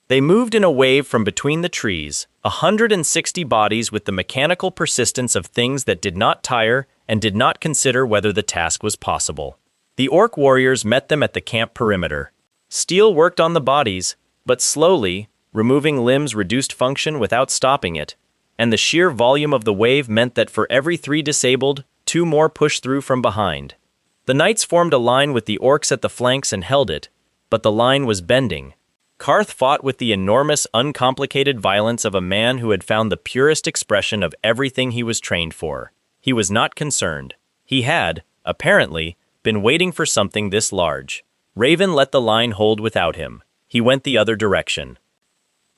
A: They moved in a wave from between the trees, 160 bodies with the mechanical persistence of things that did not tire and did not consider whether the task was possible. The orc warriors met them at the camp perimeter. Steel worked on the bodies, but slowly, removing limbs reduced function without stopping it, and the sheer volume of the wave meant that for every 3 disabled, 2 more pushed through from behind. The knights formed a line with the orcs at the flanks and held it, but the line was bending. Karth fought with the enormous, uncomplicated violence of a man who had found the purest expression of everything he was trained for. He was not concerned. He had, apparently, been waiting for something this large. Raven let the line hold without him. He went the other direction.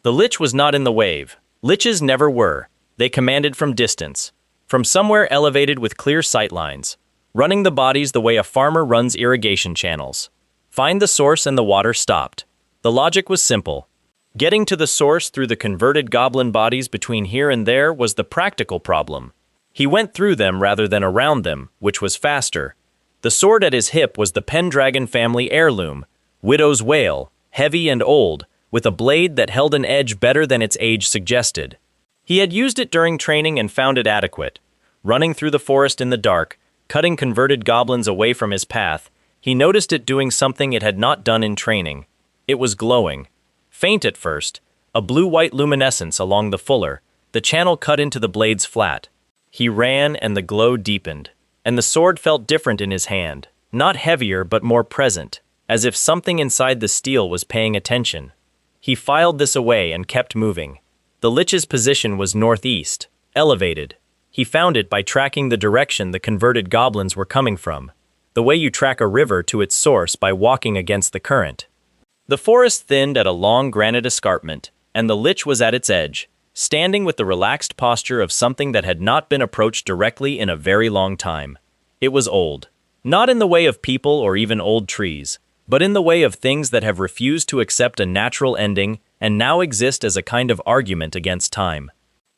A: The Lich was not in the wave. Liches never were. They commanded from distance, from somewhere elevated with clear sightlines, running the bodies the way a farmer runs irrigation channels. Find the source and the water stopped. The logic was simple. Getting to the source through the converted goblin bodies between here and there was the practical problem. He went through them rather than around them, which was faster. The sword at his hip was the Pendragon family heirloom, Widow's Wail, heavy and old, with a blade that held an edge better than its age suggested. He had used it during training and found it adequate. Running through the forest in the dark, cutting converted goblins away from his path, he noticed it doing something it had not done in training. It was glowing. Faint at first, a blue-white luminescence along the fuller, the channel cut into the blade's flat. He ran and the glow deepened, and the sword felt different in his hand, not heavier but more present, as if something inside the steel was paying attention. He filed this away and kept moving. The Lich's position was northeast, elevated. He found it by tracking the direction the converted goblins were coming from, the way you track a river to its source by walking against the current. The forest thinned at a long granite escarpment, and the Lich was at its edge, standing with the relaxed posture of something that had not been approached directly in a very long time. It was old. Not in the way of people or even old trees, but in the way of things that have refused to accept a natural ending and now exist as a kind of argument against time.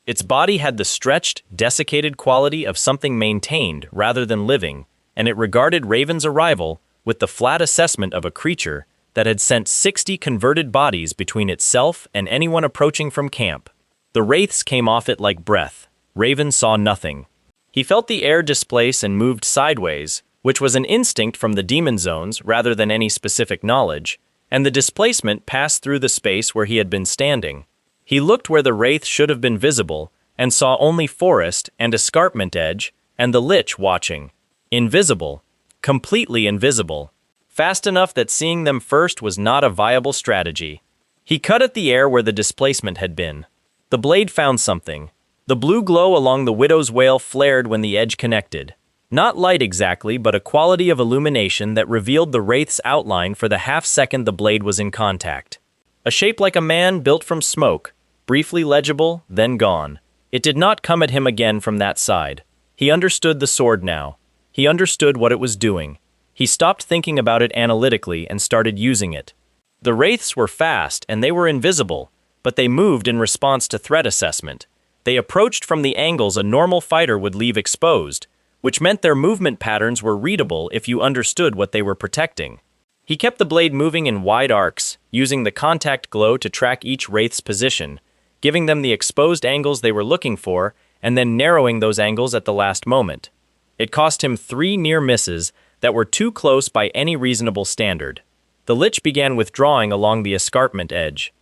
A: Its body had the stretched, desiccated quality of something maintained rather than living, and it regarded Raven's arrival with the flat assessment of a creature that had sent 60 converted bodies between itself and anyone approaching from camp. The wraiths came off it like breath. Raven saw nothing. He felt the air displace and moved sideways, which was an instinct from the demon zones rather than any specific knowledge, and the displacement passed through the space where he had been standing. He looked where the wraith should have been visible, and saw only forest and escarpment edge, and the lich watching. Invisible. Completely invisible. Fast enough that seeing them first was not a viable strategy. He cut at the air where the displacement had been. The blade found something. The blue glow along the widow's wail flared when the edge connected. Not light exactly, but a quality of illumination that revealed the wraith's outline for the half-second the blade was in contact. A shape like a man built from smoke, briefly legible, then gone. It did not come at him again from that side. He understood the sword now. He understood what it was doing. He stopped thinking about it analytically and started using it. The wraiths were fast and they were invisible, but they moved in response to threat assessment. They approached from the angles a normal fighter would leave exposed, which meant their movement patterns were readable if you understood what they were protecting. He kept the blade moving in wide arcs, using the contact glow to track each wraith's position, giving them the exposed angles they were looking for, and then narrowing those angles at the last moment. It cost him 3 near misses that were too close by any reasonable standard. The lich began withdrawing along the escarpment edge.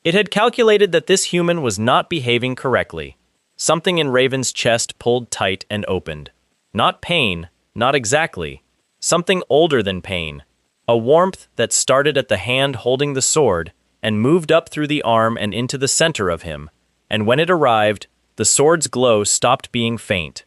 A: It had calculated that this human was not behaving correctly. Something in Raven's chest pulled tight and opened. Not pain, not exactly. Something older than pain. A warmth that started at the hand holding the sword and moved up through the arm and into the center of him, and when it arrived, the sword's glow stopped being faint.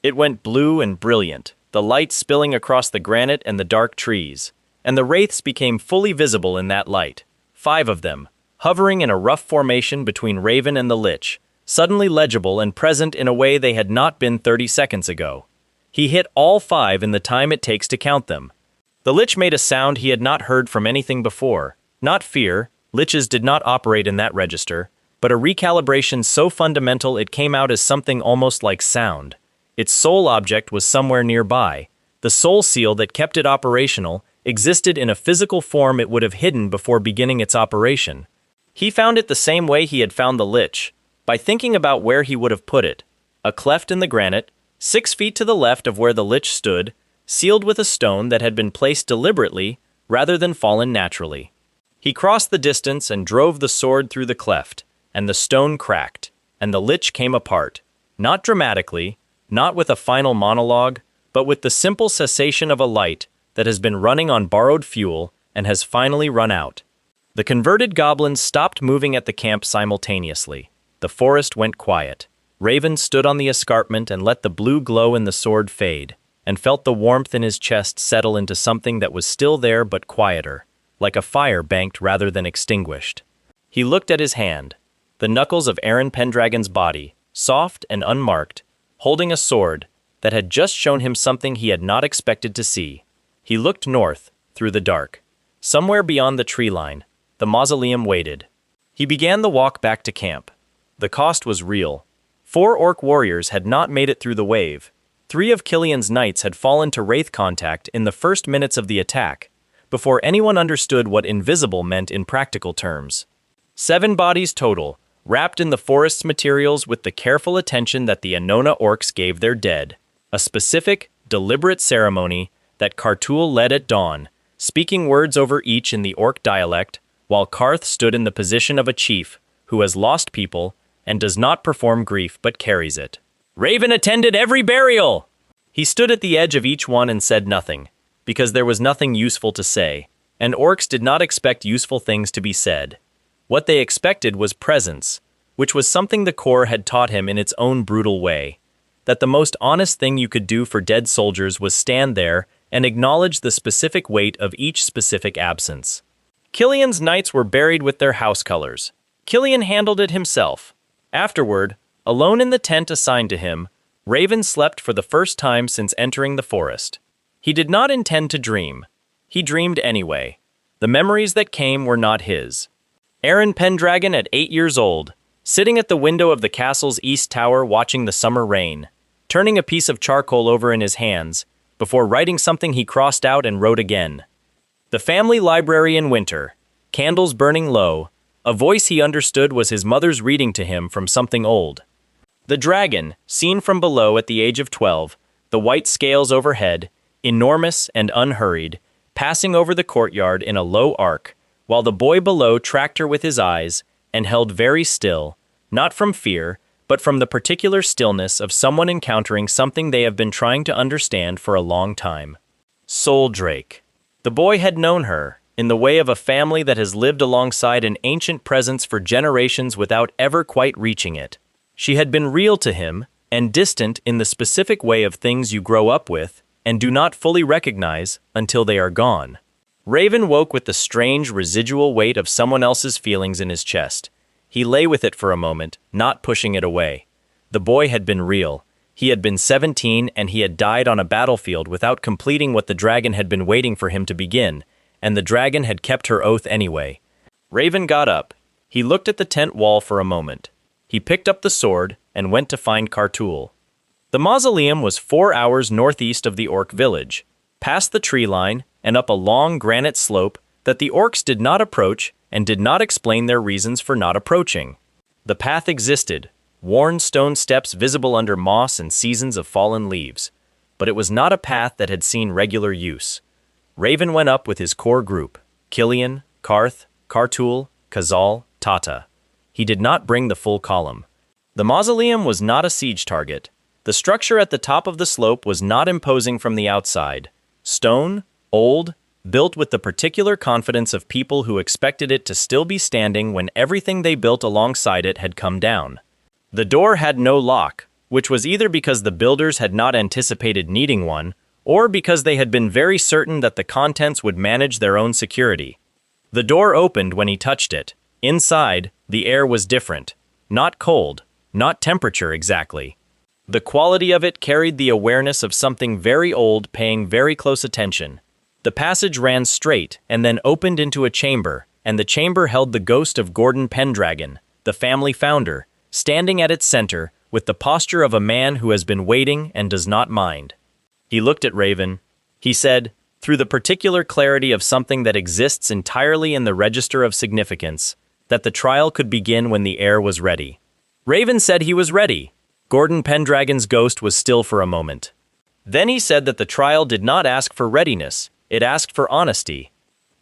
A: It went blue and brilliant, the light spilling across the granite and the dark trees, and the wraiths became fully visible in that light. 5 of them, hovering in a rough formation between Raven and the lich, suddenly legible and present in a way they had not been 30 seconds ago. He hit all 5 in the time it takes to count them. The lich made a sound he had not heard from anything before. Not fear, liches did not operate in that register, but a recalibration so fundamental it came out as something almost like sound. Its soul object was somewhere nearby. The soul seal that kept it operational existed in a physical form it would have hidden before beginning its operation. He found it the same way he had found the lich, by thinking about where he would have put it. A cleft in the granite, 6 feet to the left of where the lich stood, sealed with a stone that had been placed deliberately rather than fallen naturally. He crossed the distance and drove the sword through the cleft, and the stone cracked, and the lich came apart. Not dramatically, not with a final monologue, but with the simple cessation of a light that has been running on borrowed fuel and has finally run out. The converted goblins stopped moving at the camp simultaneously. The forest went quiet. Raven stood on the escarpment and let the blue glow in the sword fade, and felt the warmth in his chest settle into something that was still there but quieter, like a fire banked rather than extinguished. He looked at his hand, the knuckles of Aaron Pendragon's body, soft and unmarked, holding a sword that had just shown him something he had not expected to see. He looked north, through the dark. Somewhere beyond the tree line, the mausoleum waited. He began the walk back to camp. The cost was real. 4 orc warriors had not made it through the wave. 3 of Killian's knights had fallen to wraith contact in the first minutes of the attack, before anyone understood what invisible meant in practical terms. 7 bodies total, wrapped in the forest's materials with the careful attention that the Annona orcs gave their dead. A specific, deliberate ceremony that Kartul led at dawn, speaking words over each in the orc dialect, while Karth stood in the position of a chief who has lost people and does not perform grief but carries it. Raven attended every burial! He stood at the edge of each one and said nothing, because there was nothing useful to say, and orcs did not expect useful things to be said. What they expected was presence, which was something the Corps had taught him in its own brutal way, that the most honest thing you could do for dead soldiers was stand there and acknowledge the specific weight of each specific absence. Killian's knights were buried with their house colors. Killian handled it himself. Afterward, alone in the tent assigned to him, Raven slept for the first time since entering the forest. He did not intend to dream. He dreamed anyway. The memories that came were not his. Aaron Pendragon at 8 years old, sitting at the window of the castle's east tower watching the summer rain, turning a piece of charcoal over in his hands, before writing something he crossed out and wrote again. The family library in winter, candles burning low, a voice he understood was his mother's reading to him from something old. The dragon, seen from below at the age of 12, the white scales overhead, enormous and unhurried, passing over the courtyard in a low arc, while the boy below tracked her with his eyes and held very still, not from fear, but from the particular stillness of someone encountering something they have been trying to understand for a long time. Soul Drake. The boy had known her, in the way of a family that has lived alongside an ancient presence for generations without ever quite reaching it. She had been real to him, and distant in the specific way of things you grow up with, and do not fully recognize until they are gone. Raven woke with the strange residual weight of someone else's feelings in his chest. He lay with it for a moment, not pushing it away. The boy had been real. He had been 17 and he had died on a battlefield without completing what the dragon had been waiting for him to begin, and the dragon had kept her oath anyway. Raven got up. He looked at the tent wall for a moment. He picked up the sword and went to find Kartul. The mausoleum was 4 hours northeast of the orc village, past the tree line and up a long granite slope that the orcs did not approach and did not explain their reasons for not approaching. The path existed, worn stone steps visible under moss and seasons of fallen leaves, but it was not a path that had seen regular use. Raven went up with his core group, Killian, Karth, Kartul, Kazal, Tata. He did not bring the full column. The mausoleum was not a siege target. The structure at the top of the slope was not imposing from the outside. Stone, old, built with the particular confidence of people who expected it to still be standing when everything they built alongside it had come down. The door had no lock, which was either because the builders had not anticipated needing one, or because they had been very certain that the contents would manage their own security. The door opened when he touched it. Inside, the air was different. Not cold, not temperature exactly. The quality of it carried the awareness of something very old paying very close attention. The passage ran straight and then opened into a chamber, and the chamber held the ghost of Gordon Pendragon, the family founder, standing at its center with the posture of a man who has been waiting and does not mind. He looked at Raven. He said, through the particular clarity of something that exists entirely in the register of significance, that the trial could begin when the air was ready. Raven said he was ready. Gordon Pendragon's ghost was still for a moment. Then he said that the trial did not ask for readiness, it asked for honesty.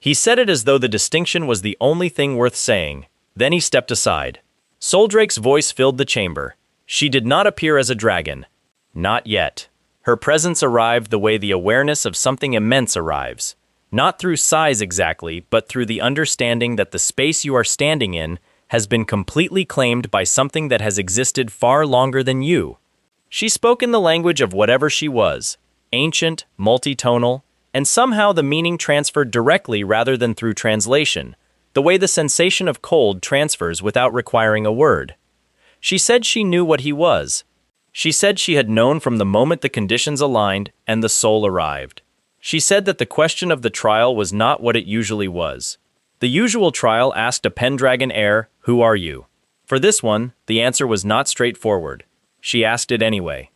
A: He said it as though the distinction was the only thing worth saying. Then he stepped aside. Soldrake's voice filled the chamber. She did not appear as a dragon. Not yet. Her presence arrived the way the awareness of something immense arrives. Not through size exactly, but through the understanding that the space you are standing in has been completely claimed by something that has existed far longer than you. She spoke in the language of whatever she was, ancient, multitonal, and somehow the meaning transferred directly rather than through translation, the way the sensation of cold transfers without requiring a word. She said she knew what he was. She said she had known from the moment the conditions aligned and the soul arrived. She said that the question of the trial was not what it usually was. The usual trial asked a Pendragon heir, "Who are you?" For this one, the answer was not straightforward. She asked it anyway.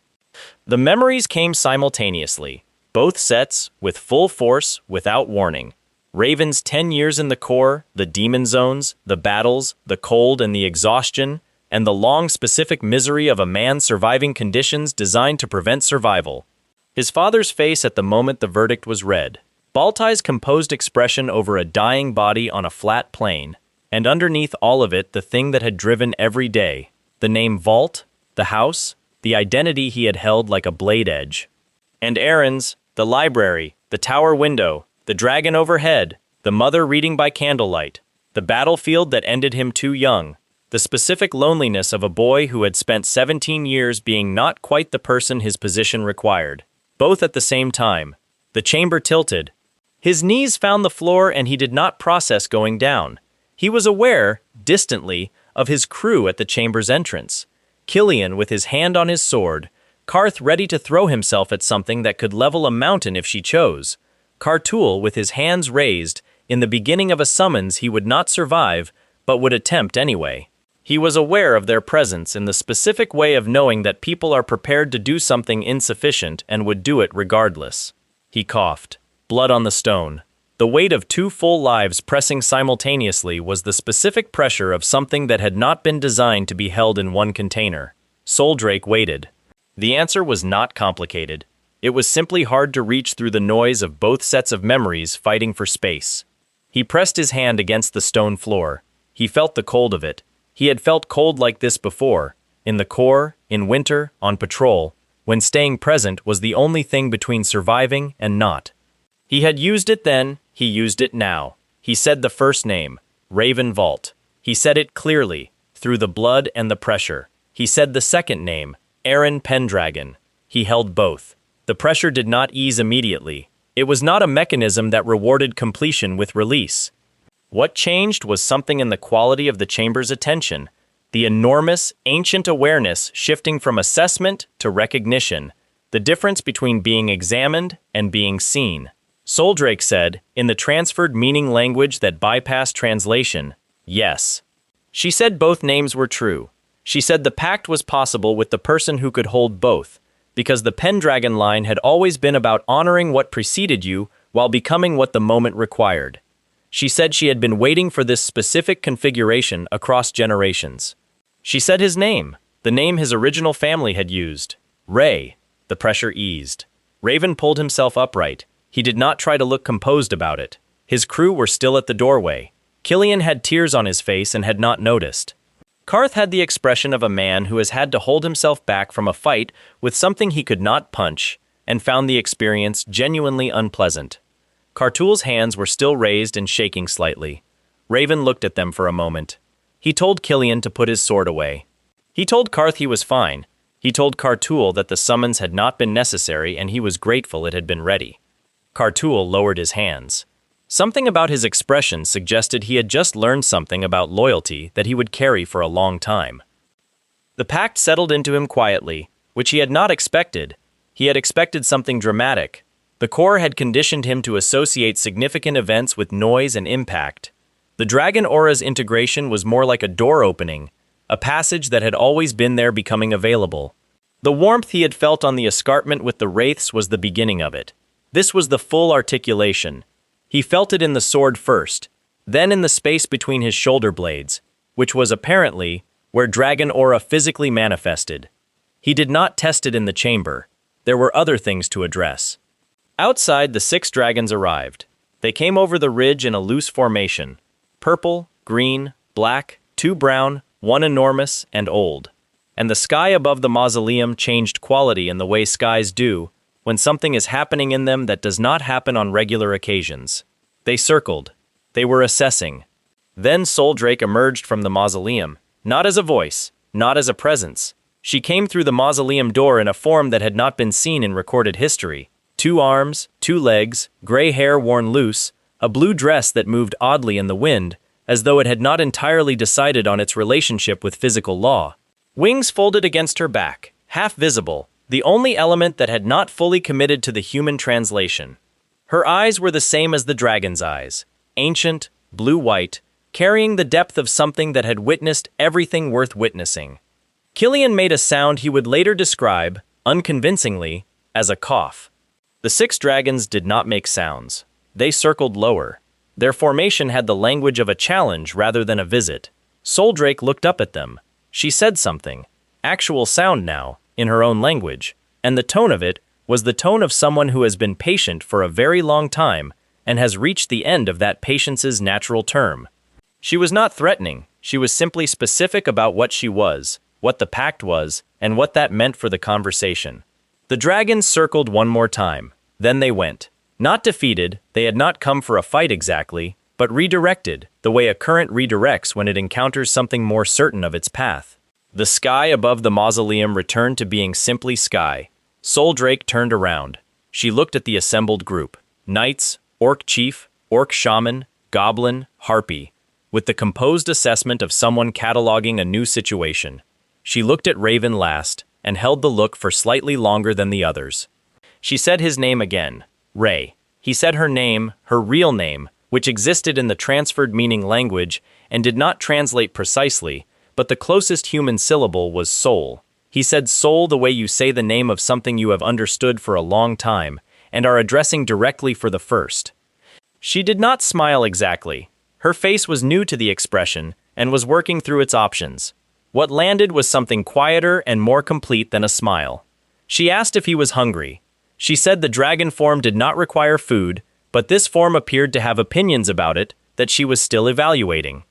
A: The memories came simultaneously, both sets, with full force, without warning. Raven's 10 years in the core, the demon zones, the battles, the cold and the exhaustion, and the long specific misery of a man surviving conditions designed to prevent survival. His father's face at the moment the verdict was read. Baltai's composed expression over a dying body on a flat plain, and underneath all of it the thing that had driven every day, the name Vault, the house, the identity he had held like a blade edge. And Aaron's, the library, the tower window, the dragon overhead, the mother reading by candlelight, the battlefield that ended him too young, the specific loneliness of a boy who had spent 17 years being not quite the person his position required. Both at the same time. The chamber tilted. His knees found the floor and he did not process going down. He was aware, distantly, of his crew at the chamber's entrance. Killian with his hand on his sword, Karth ready to throw himself at something that could level a mountain if she chose. Kartul with his hands raised, in the beginning of a summons he would not survive, but would attempt anyway. He was aware of their presence in the specific way of knowing that people are prepared to do something insufficient and would do it regardless. He coughed. Blood on the stone. The weight of 2 full lives pressing simultaneously was the specific pressure of something that had not been designed to be held in one container. Soldrake waited. The answer was not complicated. It was simply hard to reach through the noise of both sets of memories fighting for space. He pressed his hand against the stone floor. He felt the cold of it. He had felt cold like this before, in the core, in winter, on patrol, when staying present was the only thing between surviving and not. He had used it then, he used it now. He said the first name, Raven Vault. He said it clearly, through the blood and the pressure. He said the second name, Aaron Pendragon. He held both. The pressure did not ease immediately. It was not a mechanism that rewarded completion with release. What changed was something in the quality of the chamber's attention, the enormous, ancient awareness shifting from assessment to recognition, the difference between being examined and being seen. Soldrake said, in the transferred meaning language that bypassed translation, yes. She said both names were true. She said the pact was possible with the person who could hold both, because the Pendragon line had always been about honoring what preceded you while becoming what the moment required. She said she had been waiting for this specific configuration across generations. She said his name, the name his original family had used. Ray. The pressure eased. Raven pulled himself upright. He did not try to look composed about it. His crew were still at the doorway. Killian had tears on his face and had not noticed. Karth had the expression of a man who has had to hold himself back from a fight with something he could not punch, and found the experience genuinely unpleasant. Kartul's hands were still raised and shaking slightly. Raven looked at them for a moment. He told Killian to put his sword away. He told Karth he was fine. He told Kartul that the summons had not been necessary and he was grateful it had been ready. Kartul lowered his hands. Something about his expression suggested he had just learned something about loyalty that he would carry for a long time. The pact settled into him quietly, which he had not expected. He had expected something dramatic. The core had conditioned him to associate significant events with noise and impact. The dragon aura's integration was more like a door opening, a passage that had always been there becoming available. The warmth he had felt on the escarpment with the wraiths was the beginning of it. This was the full articulation. He felt it in the sword first, then in the space between his shoulder blades, which was apparently where dragon aura physically manifested. He did not test it in the chamber. There were other things to address. Outside, the 6 dragons arrived. They came over the ridge in a loose formation. Purple, green, black, 2 brown, 1 enormous, and old. And the sky above the mausoleum changed quality in the way skies do when something is happening in them that does not happen on regular occasions. They circled. They were assessing. Then Soldrake emerged from the mausoleum, not as a voice, not as a presence. She came through the mausoleum door in a form that had not been seen in recorded history. 2 arms, 2 legs, gray hair worn loose, a blue dress that moved oddly in the wind, as though it had not entirely decided on its relationship with physical law. Wings folded against her back, half visible, the only element that had not fully committed to the human translation. Her eyes were the same as the dragon's eyes, ancient, blue-white, carrying the depth of something that had witnessed everything worth witnessing. Killian made a sound he would later describe, unconvincingly, as a cough. The 6 dragons did not make sounds. They circled lower. Their formation had the language of a challenge rather than a visit. Soldrake looked up at them. She said something, actual sound now, in her own language, and the tone of it was the tone of someone who has been patient for a very long time and has reached the end of that patience's natural term. She was not threatening, she was simply specific about what she was, what the pact was, and what that meant for the conversation. The dragons circled one more time. Then they went. Not defeated, they had not come for a fight exactly, but redirected, the way a current redirects when it encounters something more certain of its path. The sky above the mausoleum returned to being simply sky. Soldrake turned around. She looked at the assembled group. Knights, orc chief, orc shaman, goblin, harpy. with the composed assessment of someone cataloging a new situation. She looked at Raven last, and held the look for slightly longer than the others. She said his name again, Ray. He said her name, her real name, which existed in the transferred meaning language and did not translate precisely, but the closest human syllable was soul. He said soul the way you say the name of something you have understood for a long time and are addressing directly for the first. She did not smile exactly. Her face was new to the expression and was working through its options. What landed was something quieter and more complete than a smile. She asked if he was hungry. She said the dragon form did not require food, but this form appeared to have opinions about it that she was still evaluating.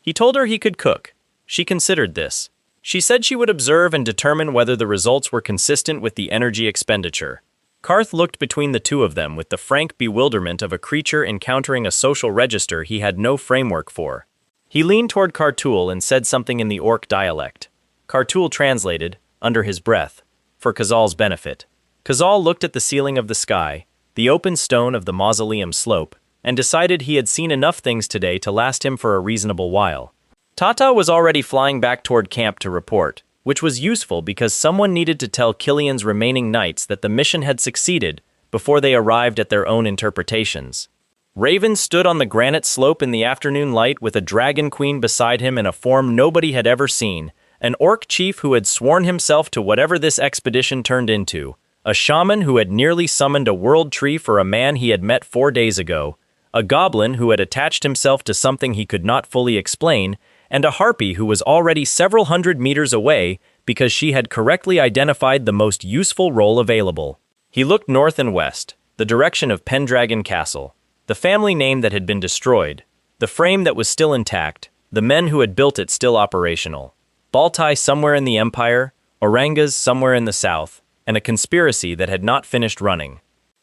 A: He told her he could cook. She considered this. She said she would observe and determine whether the results were consistent with the energy expenditure. Karth looked between the two of them with the frank bewilderment of a creature encountering a social register he had no framework for. He leaned toward Kartul and said something in the orc dialect. Kartul translated, under his breath, for Kazal's benefit. Kazal looked at the ceiling of the sky, the open stone of the mausoleum slope, and decided he had seen enough things today to last him for a reasonable while. Tata was already flying back toward camp to report, which was useful because someone needed to tell Killian's remaining knights that the mission had succeeded before they arrived at their own interpretations. Raven stood on the granite slope in the afternoon light with a dragon queen beside him in a form nobody had ever seen, an orc chief who had sworn himself to whatever this expedition turned into, a shaman who had nearly summoned a world tree for a man he had met 4 days ago, a goblin who had attached himself to something he could not fully explain, and a harpy who was already several hundred meters away because she had correctly identified the most useful role available. He looked north and west, the direction of Pendragon Castle, the family name that had been destroyed, the frame that was still intact, the men who had built it still operational, Baltai somewhere in the Empire, Orangas somewhere in the south, and a conspiracy that had not finished running.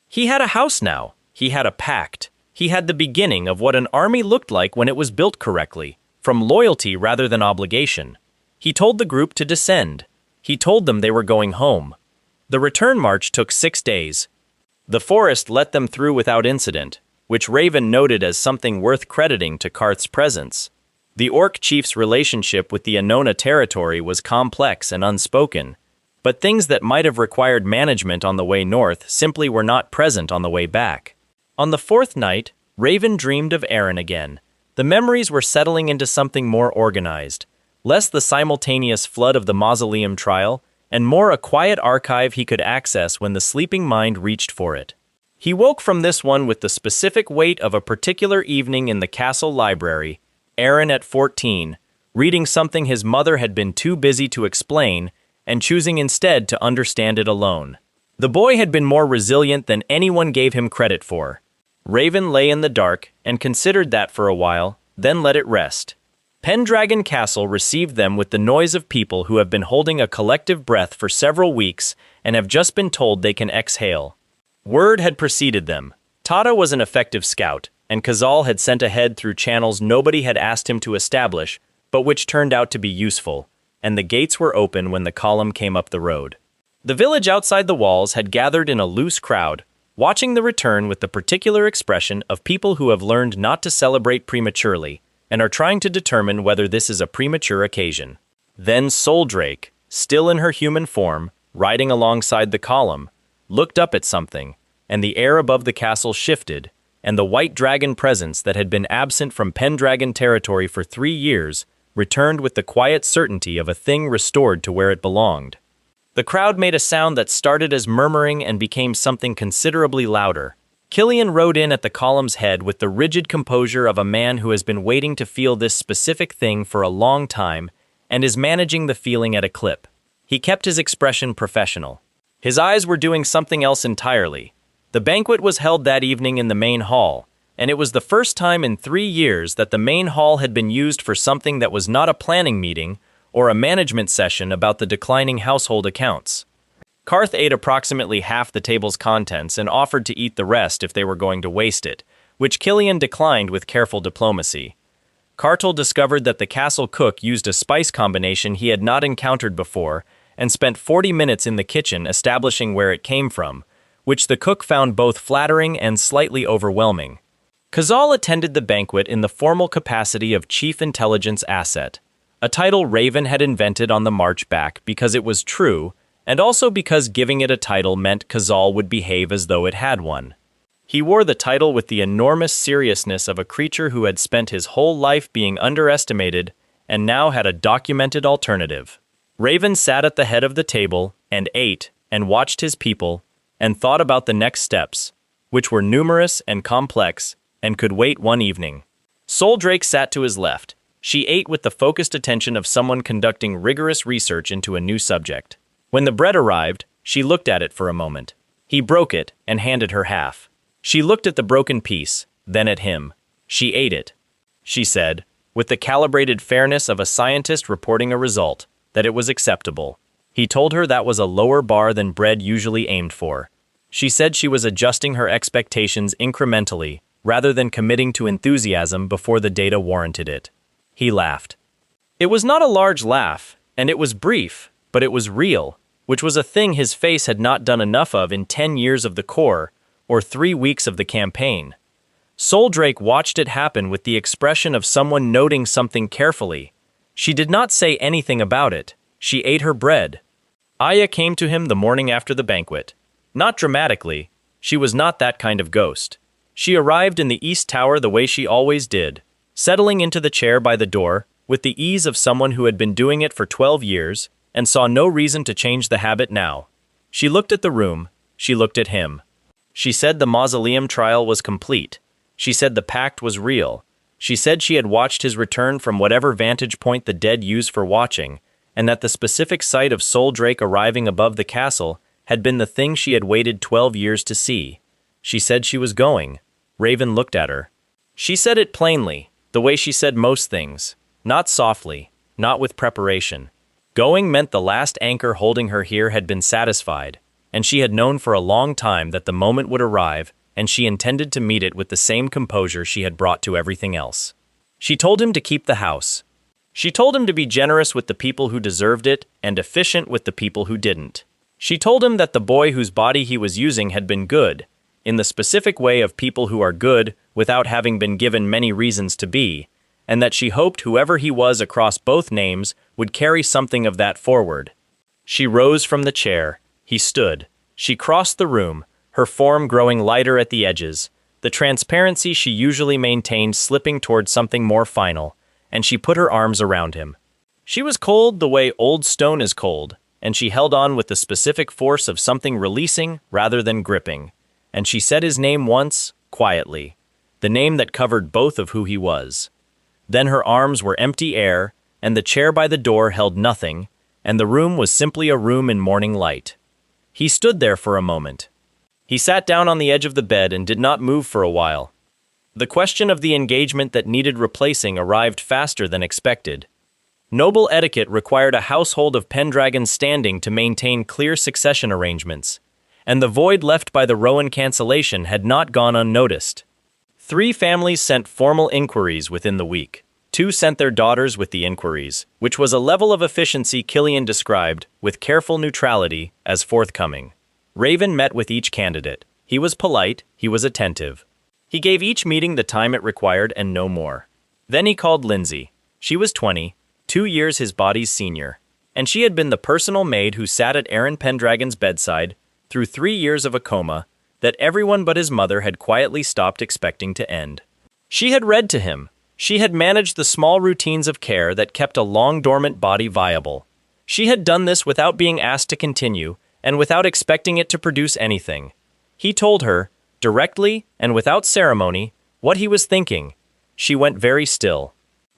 A: He had a house now. He had a pact. He had the beginning of what an army looked like when it was built correctly, from loyalty rather than obligation. He told the group to descend. He told them they were going home. The return march took 6 days. The forest let them through without incident, which Raven noted as something worth crediting to Karth's presence. The orc chief's relationship with the Anona territory was complex and unspoken, but things that might have required management on the way north simply were not present on the way back. On the 4th night, Raven dreamed of Aaron again. The memories were settling into something more organized, less the simultaneous flood of the mausoleum trial, and more a quiet archive he could access when the sleeping mind reached for it. He woke from this one with the specific weight of a particular evening in the castle library, Aaron at 14, reading something his mother had been too busy to explain, and choosing instead to understand it alone. The boy had been more resilient than anyone gave him credit for. Raven lay in the dark and considered that for a while, then let it rest. Pendragon Castle received them with the noise of people who have been holding a collective breath for several weeks and have just been told they can exhale. Word had preceded them. Tata was an effective scout, and Kazal had sent ahead through channels nobody had asked him to establish, but which turned out to be useful, and the gates were open when the column came up the road. The village outside the walls had gathered in a loose crowd, watching the return with the particular expression of people who have learned not to celebrate prematurely and are trying to determine whether this is a premature occasion. Then Soldrake, still in her human form, riding alongside the column, looked up at something, and the air above the castle shifted, and the white dragon presence that had been absent from Pendragon territory for 3 years returned with the quiet certainty of a thing restored to where it belonged. The crowd made a sound that started as murmuring and became something considerably louder. Killian rode in at the column's head with the rigid composure of a man who has been waiting to feel this specific thing for a long time and is managing the feeling at a clip. He kept his expression professional. His eyes were doing something else entirely. The banquet was held that evening in the main hall, and it was the first time in 3 years that the main hall had been used for something that was not a planning meeting or a management session about the declining household accounts. Karth ate approximately half the table's contents and offered to eat the rest if they were going to waste it, which Killian declined with careful diplomacy. Kartul discovered that the castle cook used a spice combination he had not encountered before and spent 40 minutes in the kitchen establishing where it came from, which the cook found both flattering and slightly overwhelming. Kazal attended the banquet in the formal capacity of Chief Intelligence Asset, a title Raven had invented on the march back because it was true, and also because giving it a title meant Kazal would behave as though it had one. He wore the title with the enormous seriousness of a creature who had spent his whole life being underestimated and now had a documented alternative. Raven sat at the head of the table and ate and watched his people and thought about the next steps, which were numerous and complex and could wait one evening. Soul Drake sat to his left. She ate with the focused attention of someone conducting rigorous research into a new subject. When the bread arrived, she looked at it for a moment. He broke it and handed her half. She looked at the broken piece, then at him. She ate it. She said, with the calibrated fairness of a scientist reporting a result, that it was acceptable. He told her that was a lower bar than bread usually aimed for. She said she was adjusting her expectations incrementally, rather than committing to enthusiasm before the data warranted it. He laughed. It was not a large laugh, and it was brief, but it was real, which was a thing his face had not done enough of in 10 years of the Corps, or 3 weeks of the campaign. Soul Drake watched it happen with the expression of someone noting something carefully. She did not say anything about it. She ate her bread. Aya came to him the morning after the banquet. Not dramatically. She was not that kind of ghost. She arrived in the East Tower the way she always did, settling into the chair by the door, with the ease of someone who had been doing it for 12 years, and saw no reason to change the habit now. She looked at the room. She looked at him. She said the mausoleum trial was complete. She said the pact was real. She said she had watched his return from whatever vantage point the dead use for watching, and that the specific sight of Soul Drake arriving above the castle had been the thing she had waited 12 years to see. She said she was going. Raven looked at her. She said it plainly, the way she said most things, not softly, not with preparation. Going meant the last anchor holding her here had been satisfied, and she had known for a long time that the moment would arrive, and she intended to meet it with the same composure she had brought to everything else. She told him to keep the house. She told him to be generous with the people who deserved it and efficient with the people who didn't. She told him that the boy whose body he was using had been good, in the specific way of people who are good without having been given many reasons to be, and that she hoped whoever he was across both names would carry something of that forward. She rose from the chair. He stood. She crossed the room, her form growing lighter at the edges, the transparency she usually maintained slipping toward something more final, and she put her arms around him. She was cold the way old stone is cold, and she held on with the specific force of something releasing rather than gripping, and she said his name once, quietly, the name that covered both of who he was. Then her arms were empty air, and the chair by the door held nothing, and the room was simply a room in morning light. He stood there for a moment. He sat down on the edge of the bed and did not move for a while. The question of the engagement that needed replacing arrived faster than expected. Noble etiquette required a household of Pendragons standing to maintain clear succession arrangements, and the void left by the Rowan cancellation had not gone unnoticed. 3 families sent formal inquiries within the week. 2 sent their daughters with the inquiries, which was a level of efficiency Killian described, with careful neutrality, as forthcoming. Raven met with each candidate. He was polite, he was attentive. He gave each meeting the time it required and no more. Then he called Lindsay. She was 20, 2 years his body's senior, and she had been the personal maid who sat at Aaron Pendragon's bedside through 3 years of a coma that everyone but his mother had quietly stopped expecting to end. She had read to him. She had managed the small routines of care that kept a long-dormant body viable. She had done this without being asked to continue, and without expecting it to produce anything. He told her, directly and without ceremony, what he was thinking. She went very still.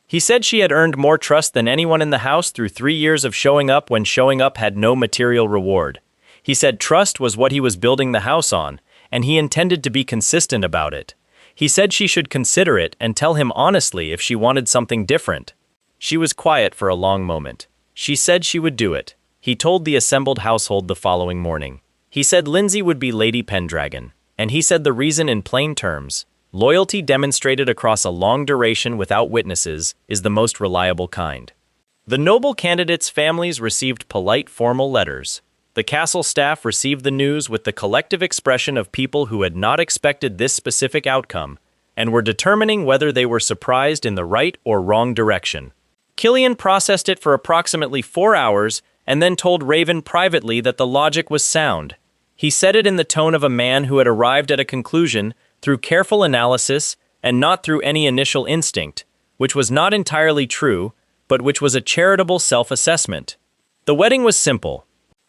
A: He said she had earned more trust than anyone in the house through 3 years of showing up when showing up had no material reward. He said trust was what he was building the house on, and he intended to be consistent about it. He said she should consider it and tell him honestly if she wanted something different. She was quiet for a long moment. She said she would do it. He told the assembled household the following morning. He said Lindsay would be Lady Pendragon, and he said the reason in plain terms. Loyalty demonstrated across a long duration without witnesses is the most reliable kind. The noble candidates' families received polite formal letters. The castle staff received the news with the collective expression of people who had not expected this specific outcome, and were determining whether they were surprised in the right or wrong direction. Killian processed it for approximately 4 hours and then told Raven privately that the logic was sound. He said it in the tone of a man who had arrived at a conclusion through careful analysis and not through any initial instinct, which was not entirely true, but which was a charitable self-assessment. The wedding was simple.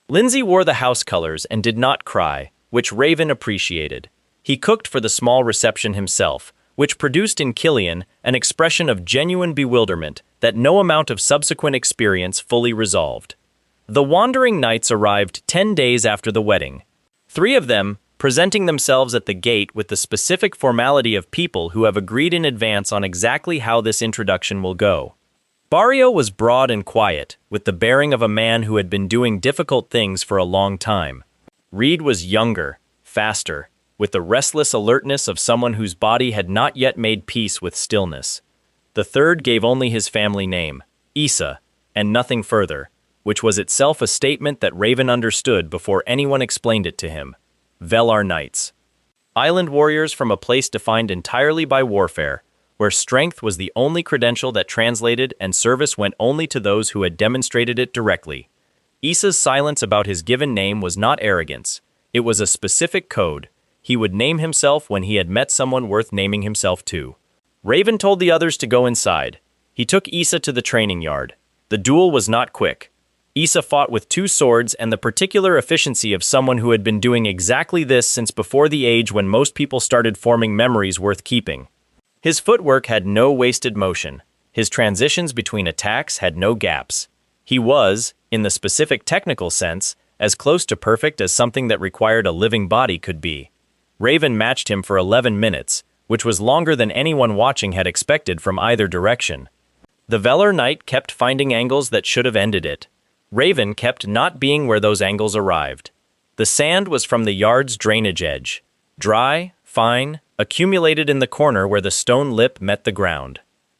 A: Lindsay wore the house colors and did not cry, which Raven appreciated. He cooked for the small reception himself, which produced in Killian an expression of genuine bewilderment that no amount of subsequent experience fully resolved. The wandering knights arrived 10 days after the wedding. 3 of them, presenting themselves at the gate with the specific formality of people who have agreed in advance on exactly how this introduction will go. Barrio was broad and quiet, with the bearing of a man who had been doing difficult things for a long time. Reed was younger, faster, with the restless alertness of someone whose body had not yet made peace with stillness. The third gave only his family name, Issa, and nothing further, which was itself a statement that Raven understood before anyone explained it to him. Velar Knights. Island warriors from a place defined entirely by warfare, where strength was the only credential that translated and service went only to those who had demonstrated it directly. Issa's silence about his given name was not arrogance. It was a specific code. He would name himself when he had met someone worth naming himself to. Raven told the others to go inside. He took Issa to the training yard. The duel was not quick. Issa fought with 2 swords and the particular efficiency of someone who had been doing exactly this since before the age when most people started forming memories worth keeping. His footwork had no wasted motion. His transitions between attacks had no gaps. He was, in the specific technical sense, as close to perfect as something that required a living body could be. Raven matched him for 11 minutes, which was longer than anyone watching had expected from either direction. The Velar Knight kept finding angles that should have ended it. Raven kept not being where those angles arrived. The sand was from the yard's drainage edge. Dry, fine, accumulated in the corner where the stone lip met the ground.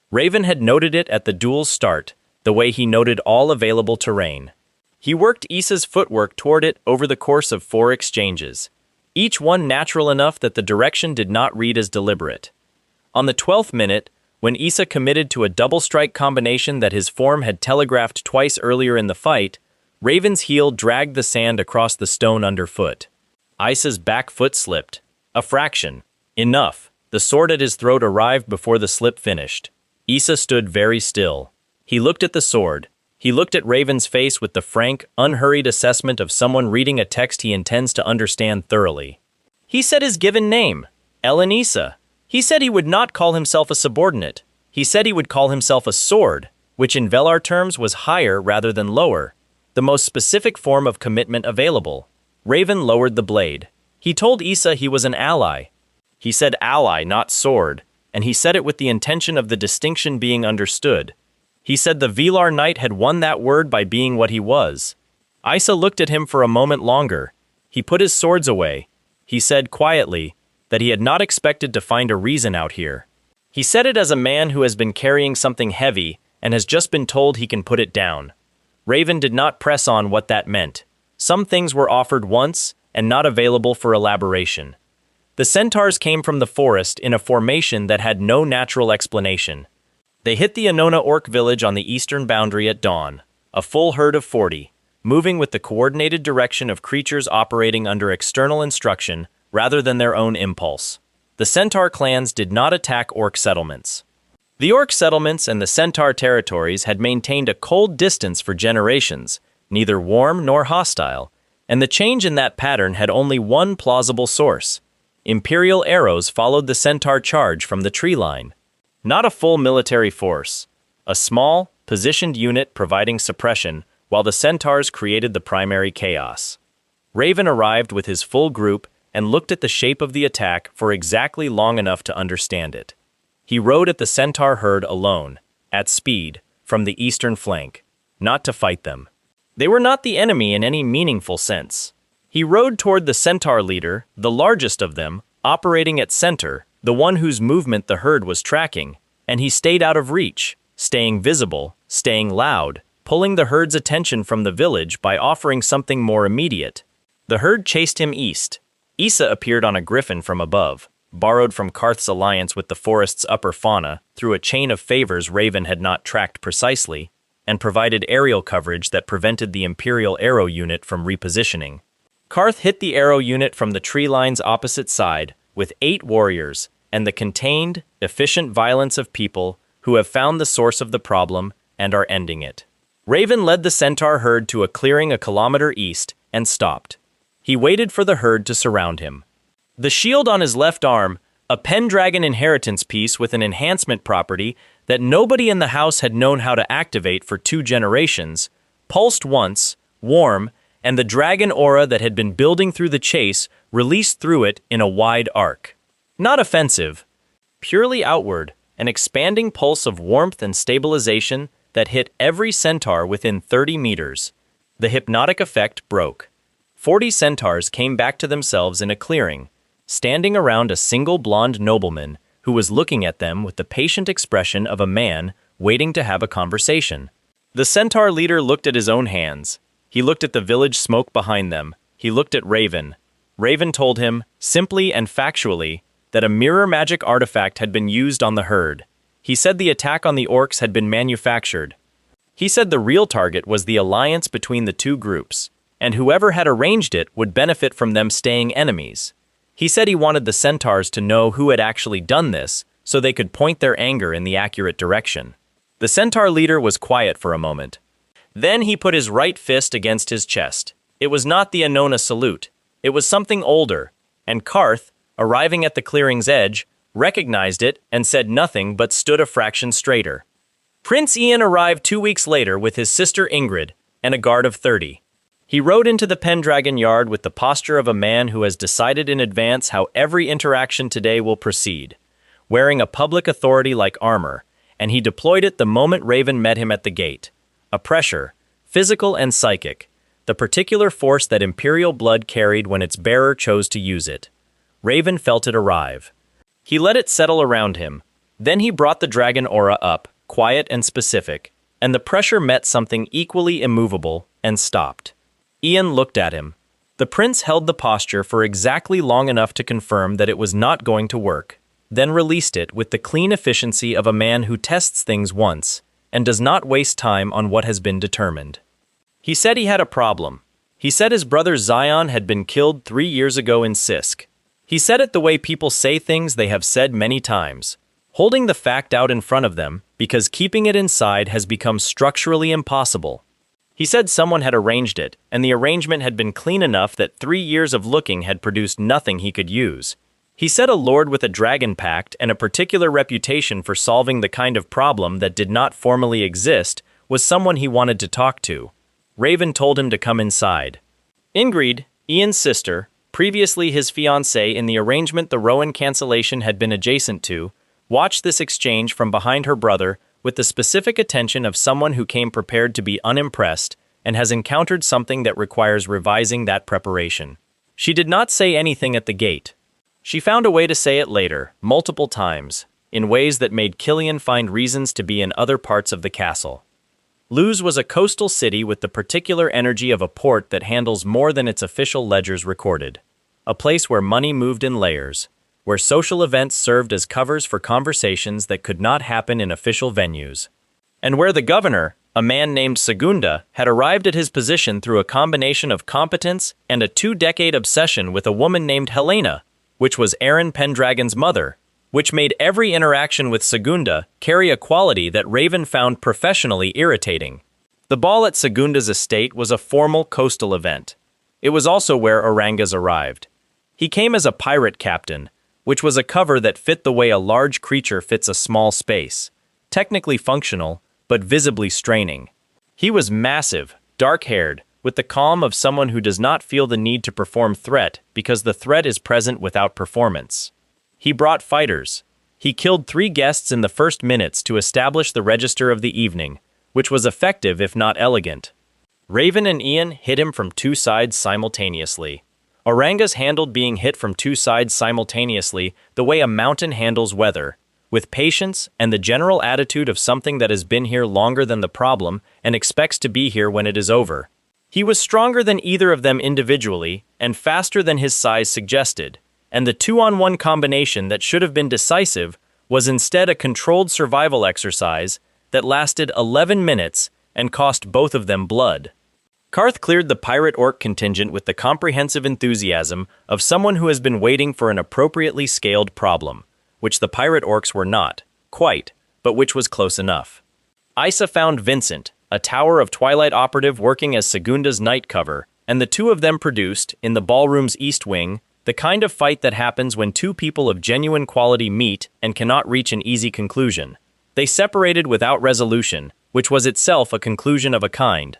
A: Raven had noted it at the duel's start, the way he noted all available terrain. He worked Issa's footwork toward it over the course of 4 exchanges, each one natural enough that the direction did not read as deliberate. On the 12th minute, when Issa committed to a double-strike combination that his form had telegraphed twice earlier in the fight, Raven's heel dragged the sand across the stone underfoot. Issa's back foot slipped. A fraction. Enough. The sword at his throat arrived before the slip finished. Issa stood very still. He looked at the sword. He looked at Raven's face with the frank, unhurried assessment of someone reading a text he intends to understand thoroughly. He said his given name, Ellen Issa. He said he would not call himself a subordinate. He said he would call himself a sword, which in Velar terms was higher rather than lower, the most specific form of commitment available. Raven lowered the blade. He told Issa he was an ally. He said ally, not sword, and he said it with the intention of the distinction being understood. He said the Velar Knight had won that word by being what he was. Issa looked at him for a moment longer. He put his swords away. He said quietly that he had not expected to find a reason out here. He said it as a man who has been carrying something heavy and has just been told he can put it down. Raven did not press on what that meant. Some things were offered once and not available for elaboration. The centaurs came from the forest in a formation that had no natural explanation. They hit the Anona Orc village on the eastern boundary at dawn, a full herd of 40, moving with the coordinated direction of creatures operating under external instruction rather than their own impulse. The centaur clans did not attack orc settlements. The orc settlements and the centaur territories had maintained a cold distance for generations, neither warm nor hostile, and the change in that pattern had only one plausible source. Imperial arrows followed the centaur charge from the tree line. Not a full military force. A small, positioned unit providing suppression while the centaurs created the primary chaos. Raven arrived with his full group and looked at the shape of the attack for exactly long enough to understand it. He rode at the centaur herd alone, at speed, from the eastern flank, not to fight them. They were not the enemy in any meaningful sense. He rode toward the centaur leader, the largest of them, operating at center, the one whose movement the herd was tracking, and he stayed out of reach, staying visible, staying loud, pulling the herd's attention from the village by offering something more immediate. The herd chased him east. Issa appeared on a griffin from above. borrowed from Karth's alliance with the forest's upper fauna through a chain of favors Raven had not tracked precisely, and provided aerial coverage that prevented the Imperial Arrow unit from repositioning. Karth hit the Arrow unit from the tree line's opposite side with 8 warriors and the contained, efficient violence of people who have found the source of the problem and are ending it. Raven led the centaur herd to a clearing a kilometer east and stopped. He waited for the herd to surround him. The shield on his left arm, a Pendragon inheritance piece with an enhancement property that nobody in the house had known how to activate for 2 generations, pulsed once, warm, and the dragon aura that had been building through the chase released through it in a wide arc. Not offensive, purely outward, an expanding pulse of warmth and stabilization that hit every centaur within 30 meters. The hypnotic effect broke. 40 centaurs came back to themselves in a clearing, standing around a single blonde nobleman who was looking at them with the patient expression of a man waiting to have a conversation. The centaur leader looked at his own hands. He looked at the village smoke behind them. He looked at Raven. Raven told him, simply and factually, that a mirror magic artifact had been used on the herd. He said the attack on the orcs had been manufactured. He said the real target was the alliance between the 2 groups, and whoever had arranged it would benefit from them staying enemies. He said he wanted the centaurs to know who had actually done this, so they could point their anger in the accurate direction. The centaur leader was quiet for a moment. Then he put his right fist against his chest. It was not the Anona salute. It was something older, and Karth, arriving at the clearing's edge, recognized it and said nothing but stood a fraction straighter. Prince Ian arrived 2 weeks later with his sister Ingrid and a guard of 30. He rode into the Pendragon yard with the posture of a man who has decided in advance how every interaction today will proceed, wearing a public authority-like armor, and he deployed it the moment Raven met him at the gate. A pressure, physical and psychic, the particular force that Imperial blood carried when its bearer chose to use it. Raven felt it arrive. He let it settle around him. Then he brought the dragon aura up, quiet and specific, and the pressure met something equally immovable and stopped. Ian looked at him. The prince held the posture for exactly long enough to confirm that it was not going to work, then released it with the clean efficiency of a man who tests things once and does not waste time on what has been determined. He said he had a problem. He said his brother Zion had been killed 3 years ago in Sisk. He said it the way people say things they have said many times, holding the fact out in front of them because keeping it inside has become structurally impossible. He said someone had arranged it, and the arrangement had been clean enough that 3 years of looking had produced nothing he could use. He said a lord with a dragon pact and a particular reputation for solving the kind of problem that did not formally exist was someone he wanted to talk to. Raven told him to come inside. Ingrid, Ian's sister, previously his fiancée in the arrangement the Rowan cancellation had been adjacent to, watched this exchange from behind her brother with the specific attention of someone who came prepared to be unimpressed and has encountered something that requires revising that preparation. She did not say anything at the gate. She found a way to say it later, multiple times, in ways that made Killian find reasons to be in other parts of the castle. Luz was a coastal city with the particular energy of a port that handles more than its official ledgers recorded. A place where money moved in layers, where social events served as covers for conversations that could not happen in official venues, and where the governor, a man named Segunda, had arrived at his position through a combination of competence and a 2-decade obsession with a woman named Helena, which was Aaron Pendragon's mother, which made every interaction with Segunda carry a quality that Raven found professionally irritating. The ball at Segunda's estate was a formal coastal event. It was also where Orangas arrived. He came as a pirate captain, which was a cover that fit the way a large creature fits a small space, technically functional, but visibly straining. He was massive, dark-haired, with the calm of someone who does not feel the need to perform threat because the threat is present without performance. He brought fighters. He killed 3 guests in the first minutes to establish the register of the evening, which was effective if not elegant. Raven and Ian hit him from 2 sides simultaneously. Orangas handled being hit from 2 sides simultaneously the way a mountain handles weather, with patience and the general attitude of something that has been here longer than the problem and expects to be here when it is over. He was stronger than either of them individually and faster than his size suggested. and the two-on-one combination that should have been decisive was instead a controlled survival exercise that lasted 11 minutes and cost both of them blood. Karth cleared the pirate orc contingent with the comprehensive enthusiasm of someone who has been waiting for an appropriately scaled problem, which the pirate orcs were not, quite, but which was close enough. Isa found Vincent, a Tower of Twilight operative working as Segunda's night cover, and the two of them produced, in the ballroom's east wing, the kind of fight that happens when two people of genuine quality meet and cannot reach an easy conclusion. They separated without resolution, which was itself a conclusion of a kind.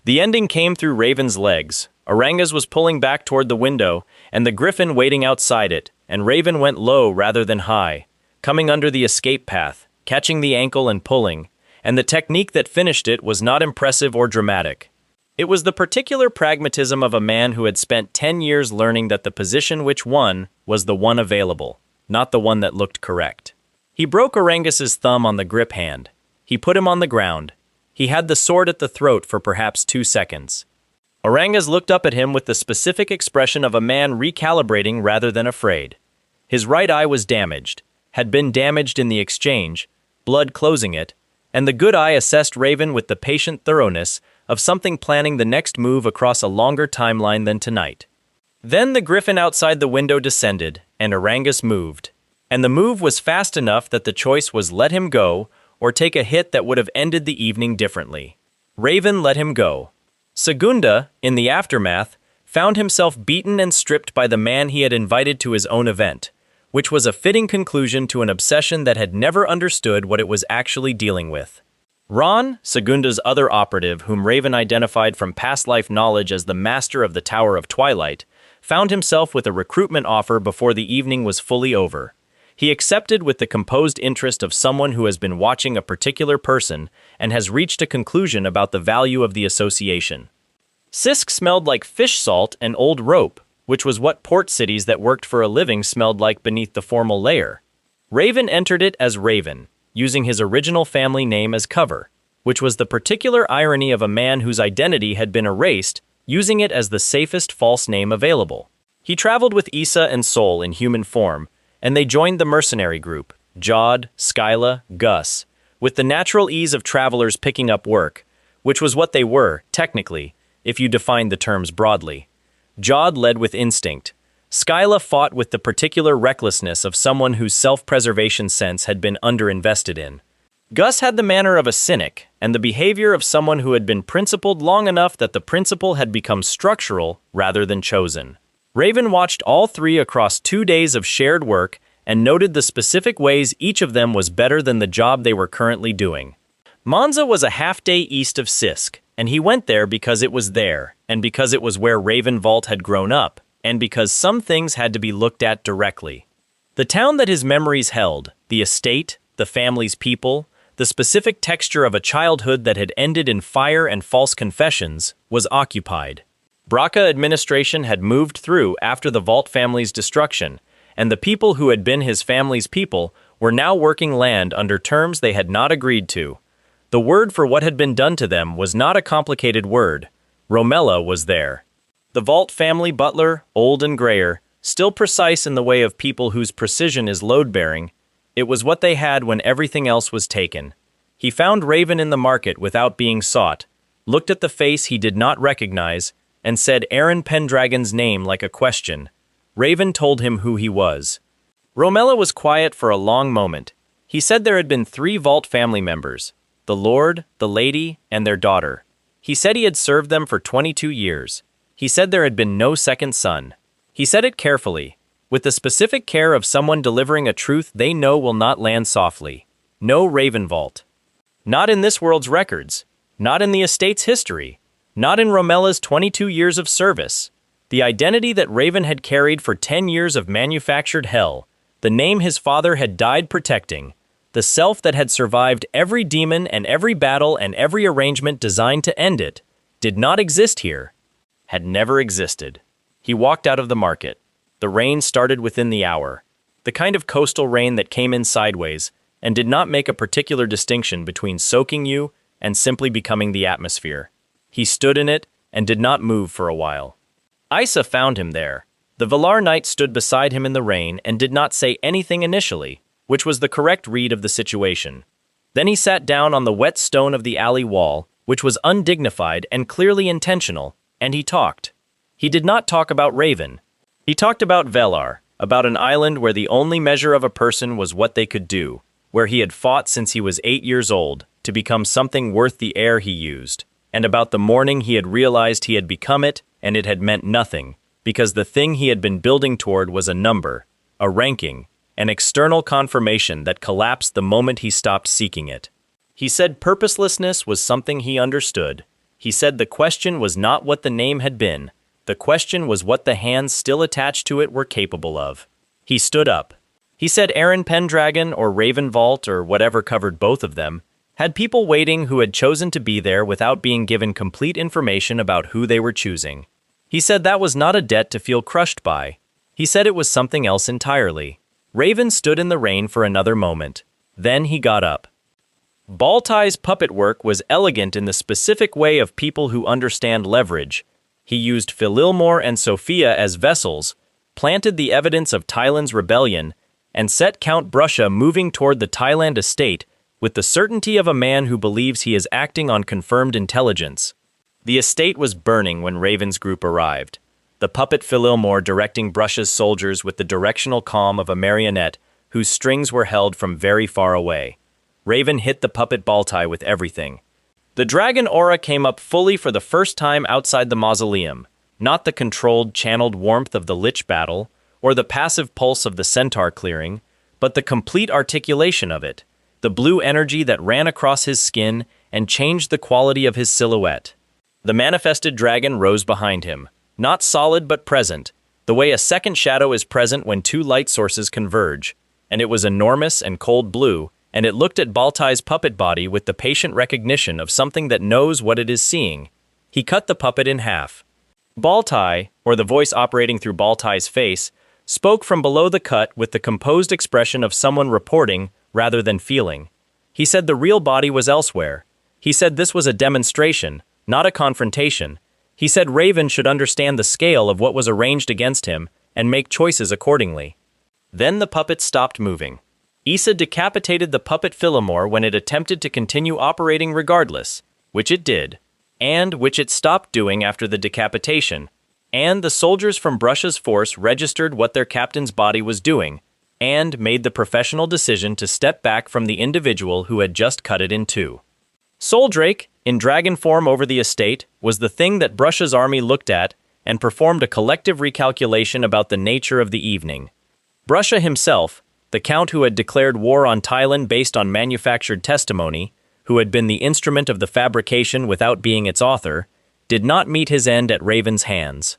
A: The ending came through Raven's legs. Orangas was pulling back toward the window, and the griffin waiting outside it, and Raven went low rather than high, coming under the escape path, catching the ankle and pulling, and the technique that finished it was not impressive or dramatic. It was the particular pragmatism of a man who had spent 10 years learning that the position which won was the one available, not the one that looked correct. He broke Orangas's thumb on the grip hand. He put him on the ground. He had the sword at the throat for perhaps 2 seconds. Orangas looked up at him with the specific expression of a man recalibrating rather than afraid. His right eye was damaged, had been damaged in the exchange, blood closing it, and the good eye assessed Raven with the patient thoroughness of something planning the next move across a longer timeline than tonight. Then the griffin outside the window descended, and Orangas moved. And the move was fast enough that the choice was let him go or take a hit that would have ended the evening differently. Raven let him go. Segunda, in the aftermath, found himself beaten and stripped by the man he had invited to his own event, which was a fitting conclusion to an obsession that had never understood what it was actually dealing with. Ron, Segunda's other operative, whom Raven identified from past life knowledge as the master of the Tower of Twilight, found himself with a recruitment offer before the evening was fully over. He accepted with the composed interest of someone who has been watching a particular person and has reached a conclusion about the value of the association. Sisk smelled like fish salt and old rope, which was what port cities that worked for a living smelled like beneath the formal layer. Raven entered it as Raven, using his original family name as cover, which was the particular irony of a man whose identity had been erased, using it as the safest false name available. He traveled with Issa and Sol in human form, and they joined the mercenary group, Jod, Skyla, Gus, with the natural ease of travelers picking up work, which was what they were, technically, if you defined the terms broadly. Jod led with instinct. Skyla fought with the particular recklessness of someone whose self-preservation sense had been underinvested in. Gus had the manner of a cynic, and the behavior of someone who had been principled long enough that the principle had become structural rather than chosen. Raven watched all three across 2 days of shared work and noted the specific ways each of them was better than the job they were currently doing. Monza was a half-day east of Sisk, and he went there because it was there, and because it was where Raven Vault had grown up, and because some things had to be looked at directly. The town that his memories held, the estate, the family's people, the specific texture of a childhood that had ended in fire and false confessions, was occupied. Braca administration had moved through after the Vault family's destruction, and the people who had been his family's people were now working land under terms they had not agreed to. The word for what had been done to them was not a complicated word. Romella was there. The Vault family butler, old and grayer, still precise in the way of people whose precision is load-bearing, it was what they had when everything else was taken. He found Raven in the market without being sought, looked at the face he did not recognize, and said Aaron Pendragon's name like a question. Raven told him who he was. Romella was quiet for a long moment. He said there had been 3 Vault family members, the Lord, the Lady, and their daughter. He said he had served them for 22 years. He said there had been no second son. He said it carefully, with the specific care of someone delivering a truth they know will not land softly. No Raven Vault. Not in this world's records. Not in the estate's history. Not in Romella's 22 years of service. The identity that Raven had carried for 10 years of manufactured hell, the name his father had died protecting, the self that had survived every demon and every battle and every arrangement designed to end it, did not exist here. Had never existed. He walked out of the market. The rain started within the hour. The kind of coastal rain that came in sideways and did not make a particular distinction between soaking you and simply becoming the atmosphere. He stood in it and did not move for a while. Isa found him there. The Valar Knight stood beside him in the rain and did not say anything initially, which was the correct read of the situation. Then he sat down on the wet stone of the alley wall, which was undignified and clearly intentional, and he talked. He did not talk about Raven. He talked about Velar, about an island where the only measure of a person was what they could do, where he had fought since he was 8 years old to become something worth the air he used, and about the morning he had realized he had become it and it had meant nothing, because the thing he had been building toward was a number, a ranking, an external confirmation that collapsed the moment he stopped seeking it. He said purposelessness was something he understood. He said the question was not what the name had been. The question was what the hands still attached to it were capable of. He stood up. He said Aaron Pendragon or Raven Vault or whatever covered both of them had people waiting who had chosen to be there without being given complete information about who they were choosing. He said that was not a debt to feel crushed by. He said it was something else entirely. Raven stood in the rain for another moment. Then he got up. Baltai's puppet work was elegant in the specific way of people who understand leverage. He used Phililmor and Sophia as vessels, planted the evidence of Tylan's rebellion, and set Count Brusha moving toward the Thailand estate with the certainty of a man who believes he is acting on confirmed intelligence. The estate was burning when Raven's group arrived, the puppet Phililmor directing Brusha's soldiers with the directional calm of a marionette whose strings were held from very far away. Raven hit the puppet Baltai with everything. The dragon aura came up fully for the first time outside the mausoleum, not the controlled, channeled warmth of the Lich battle, or the passive pulse of the centaur clearing, but the complete articulation of it, the blue energy that ran across his skin and changed the quality of his silhouette. The manifested dragon rose behind him, not solid but present, the way a second shadow is present when two light sources converge, and it was enormous and cold blue, and it looked at Baltai's puppet body with the patient recognition of something that knows what it is seeing. He cut the puppet in half. Baltai, or the voice operating through Baltai's face, spoke from below the cut with the composed expression of someone reporting rather than feeling. He said the real body was elsewhere. He said this was a demonstration, not a confrontation. He said Raven should understand the scale of what was arranged against him and make choices accordingly. Then the puppet stopped moving. Issa decapitated the puppet Phililmor when it attempted to continue operating regardless, which it did, and which it stopped doing after the decapitation, and the soldiers from Brusha's force registered what their captain's body was doing, and made the professional decision to step back from the individual who had just cut it in two. Soldrake, in dragon form over the estate, was the thing that Brusha's army looked at and performed a collective recalculation about the nature of the evening. Brusha himself, the count who had declared war on Thailand based on manufactured testimony, who had been the instrument of the fabrication without being its author, did not meet his end at Raven's hands.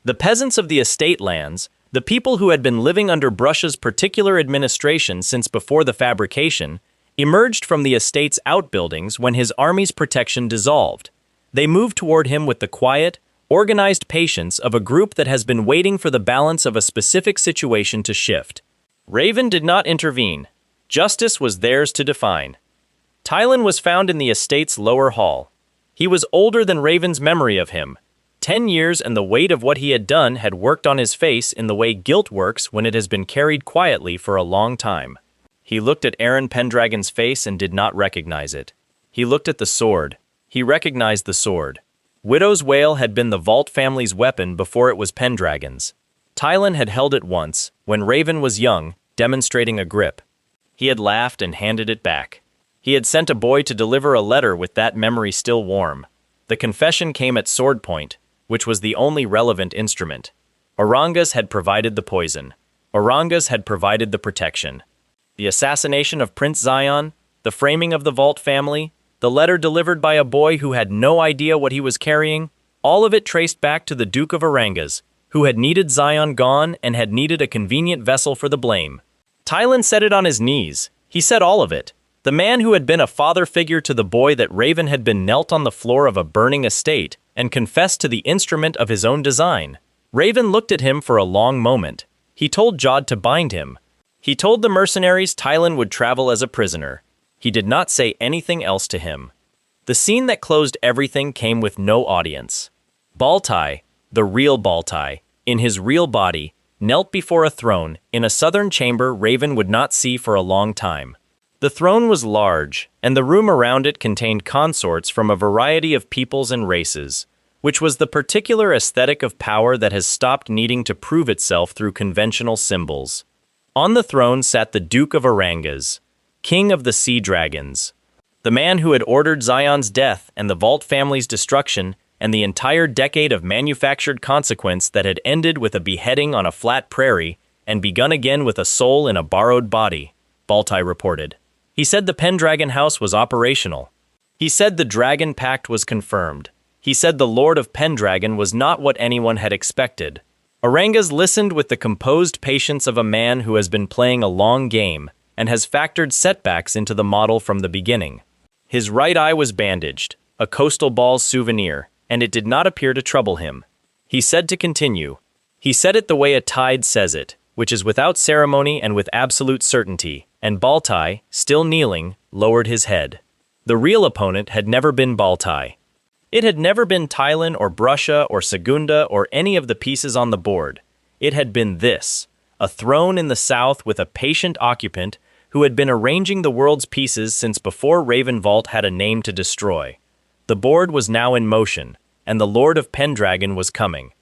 A: The peasants of the estate lands, the people who had been living under Brusha's particular administration since before the fabrication, emerged from the estate's outbuildings when his army's protection dissolved. They moved toward him with the quiet, organized patience of a group that has been waiting for the balance of a specific situation to shift. Raven did not intervene. Justice was theirs to define. Tylan was found in the estate's lower hall. He was older than Raven's memory of him. 10 years and the weight of what he had done had worked on his face in the way guilt works when it has been carried quietly for a long time. He looked at Aaron Pendragon's face and did not recognize it. He looked at the sword. He recognized the sword. Widow's Wail had been the Vault family's weapon before it was Pendragon's. Tylan had held it once, when Raven was young, demonstrating a grip. He had laughed and handed it back. He had sent a boy to deliver a letter with that memory still warm. The confession came at sword point, which was the only relevant instrument. Orangas had provided the poison. Orangas had provided the protection. The assassination of Prince Zion, the framing of the Vault family, the letter delivered by a boy who had no idea what he was carrying, all of it traced back to the Duke of Orangas, who had needed Zion gone and had needed a convenient vessel for the blame. Tylan said it on his knees. He said all of it. The man who had been a father figure to the boy that Raven had been knelt on the floor of a burning estate and confessed to the instrument of his own design. Raven looked at him for a long moment. He told Jod to bind him. He told the mercenaries Tylan would travel as a prisoner. He did not say anything else to him. The scene that closed everything came with no audience. Baltai, the real Baltai, in his real body, knelt before a throne in a southern chamber Raven would not see for a long time. The throne was large, and the room around it contained consorts from a variety of peoples and races, which was the particular aesthetic of power that has stopped needing to prove itself through conventional symbols. On the throne sat the Duke of Arangas, king of the sea dragons, the man who had ordered Zion's death and the Vault family's destruction and the entire decade of manufactured consequence that had ended with a beheading on a flat prairie and begun again with a soul in a borrowed body, Baltai reported. He said the Pendragon House was operational. He said the Dragon Pact was confirmed. He said the Lord of Pendragon was not what anyone had expected. Arangas listened with the composed patience of a man who has been playing a long game and has factored setbacks into the model from the beginning. His right eye was bandaged, a coastal ball's souvenir, and it did not appear to trouble him. He said to continue. He said it the way a tide says it, which is without ceremony and with absolute certainty, and Baltai, still kneeling, lowered his head. The real opponent had never been Baltai. It had never been Tylin or Brusha or Segunda or any of the pieces on the board. It had been this, a throne in the south with a patient occupant who had been arranging the world's pieces since before Raven Vault had a name to destroy. The board was now in motion, and the Lord of Pendragon was coming.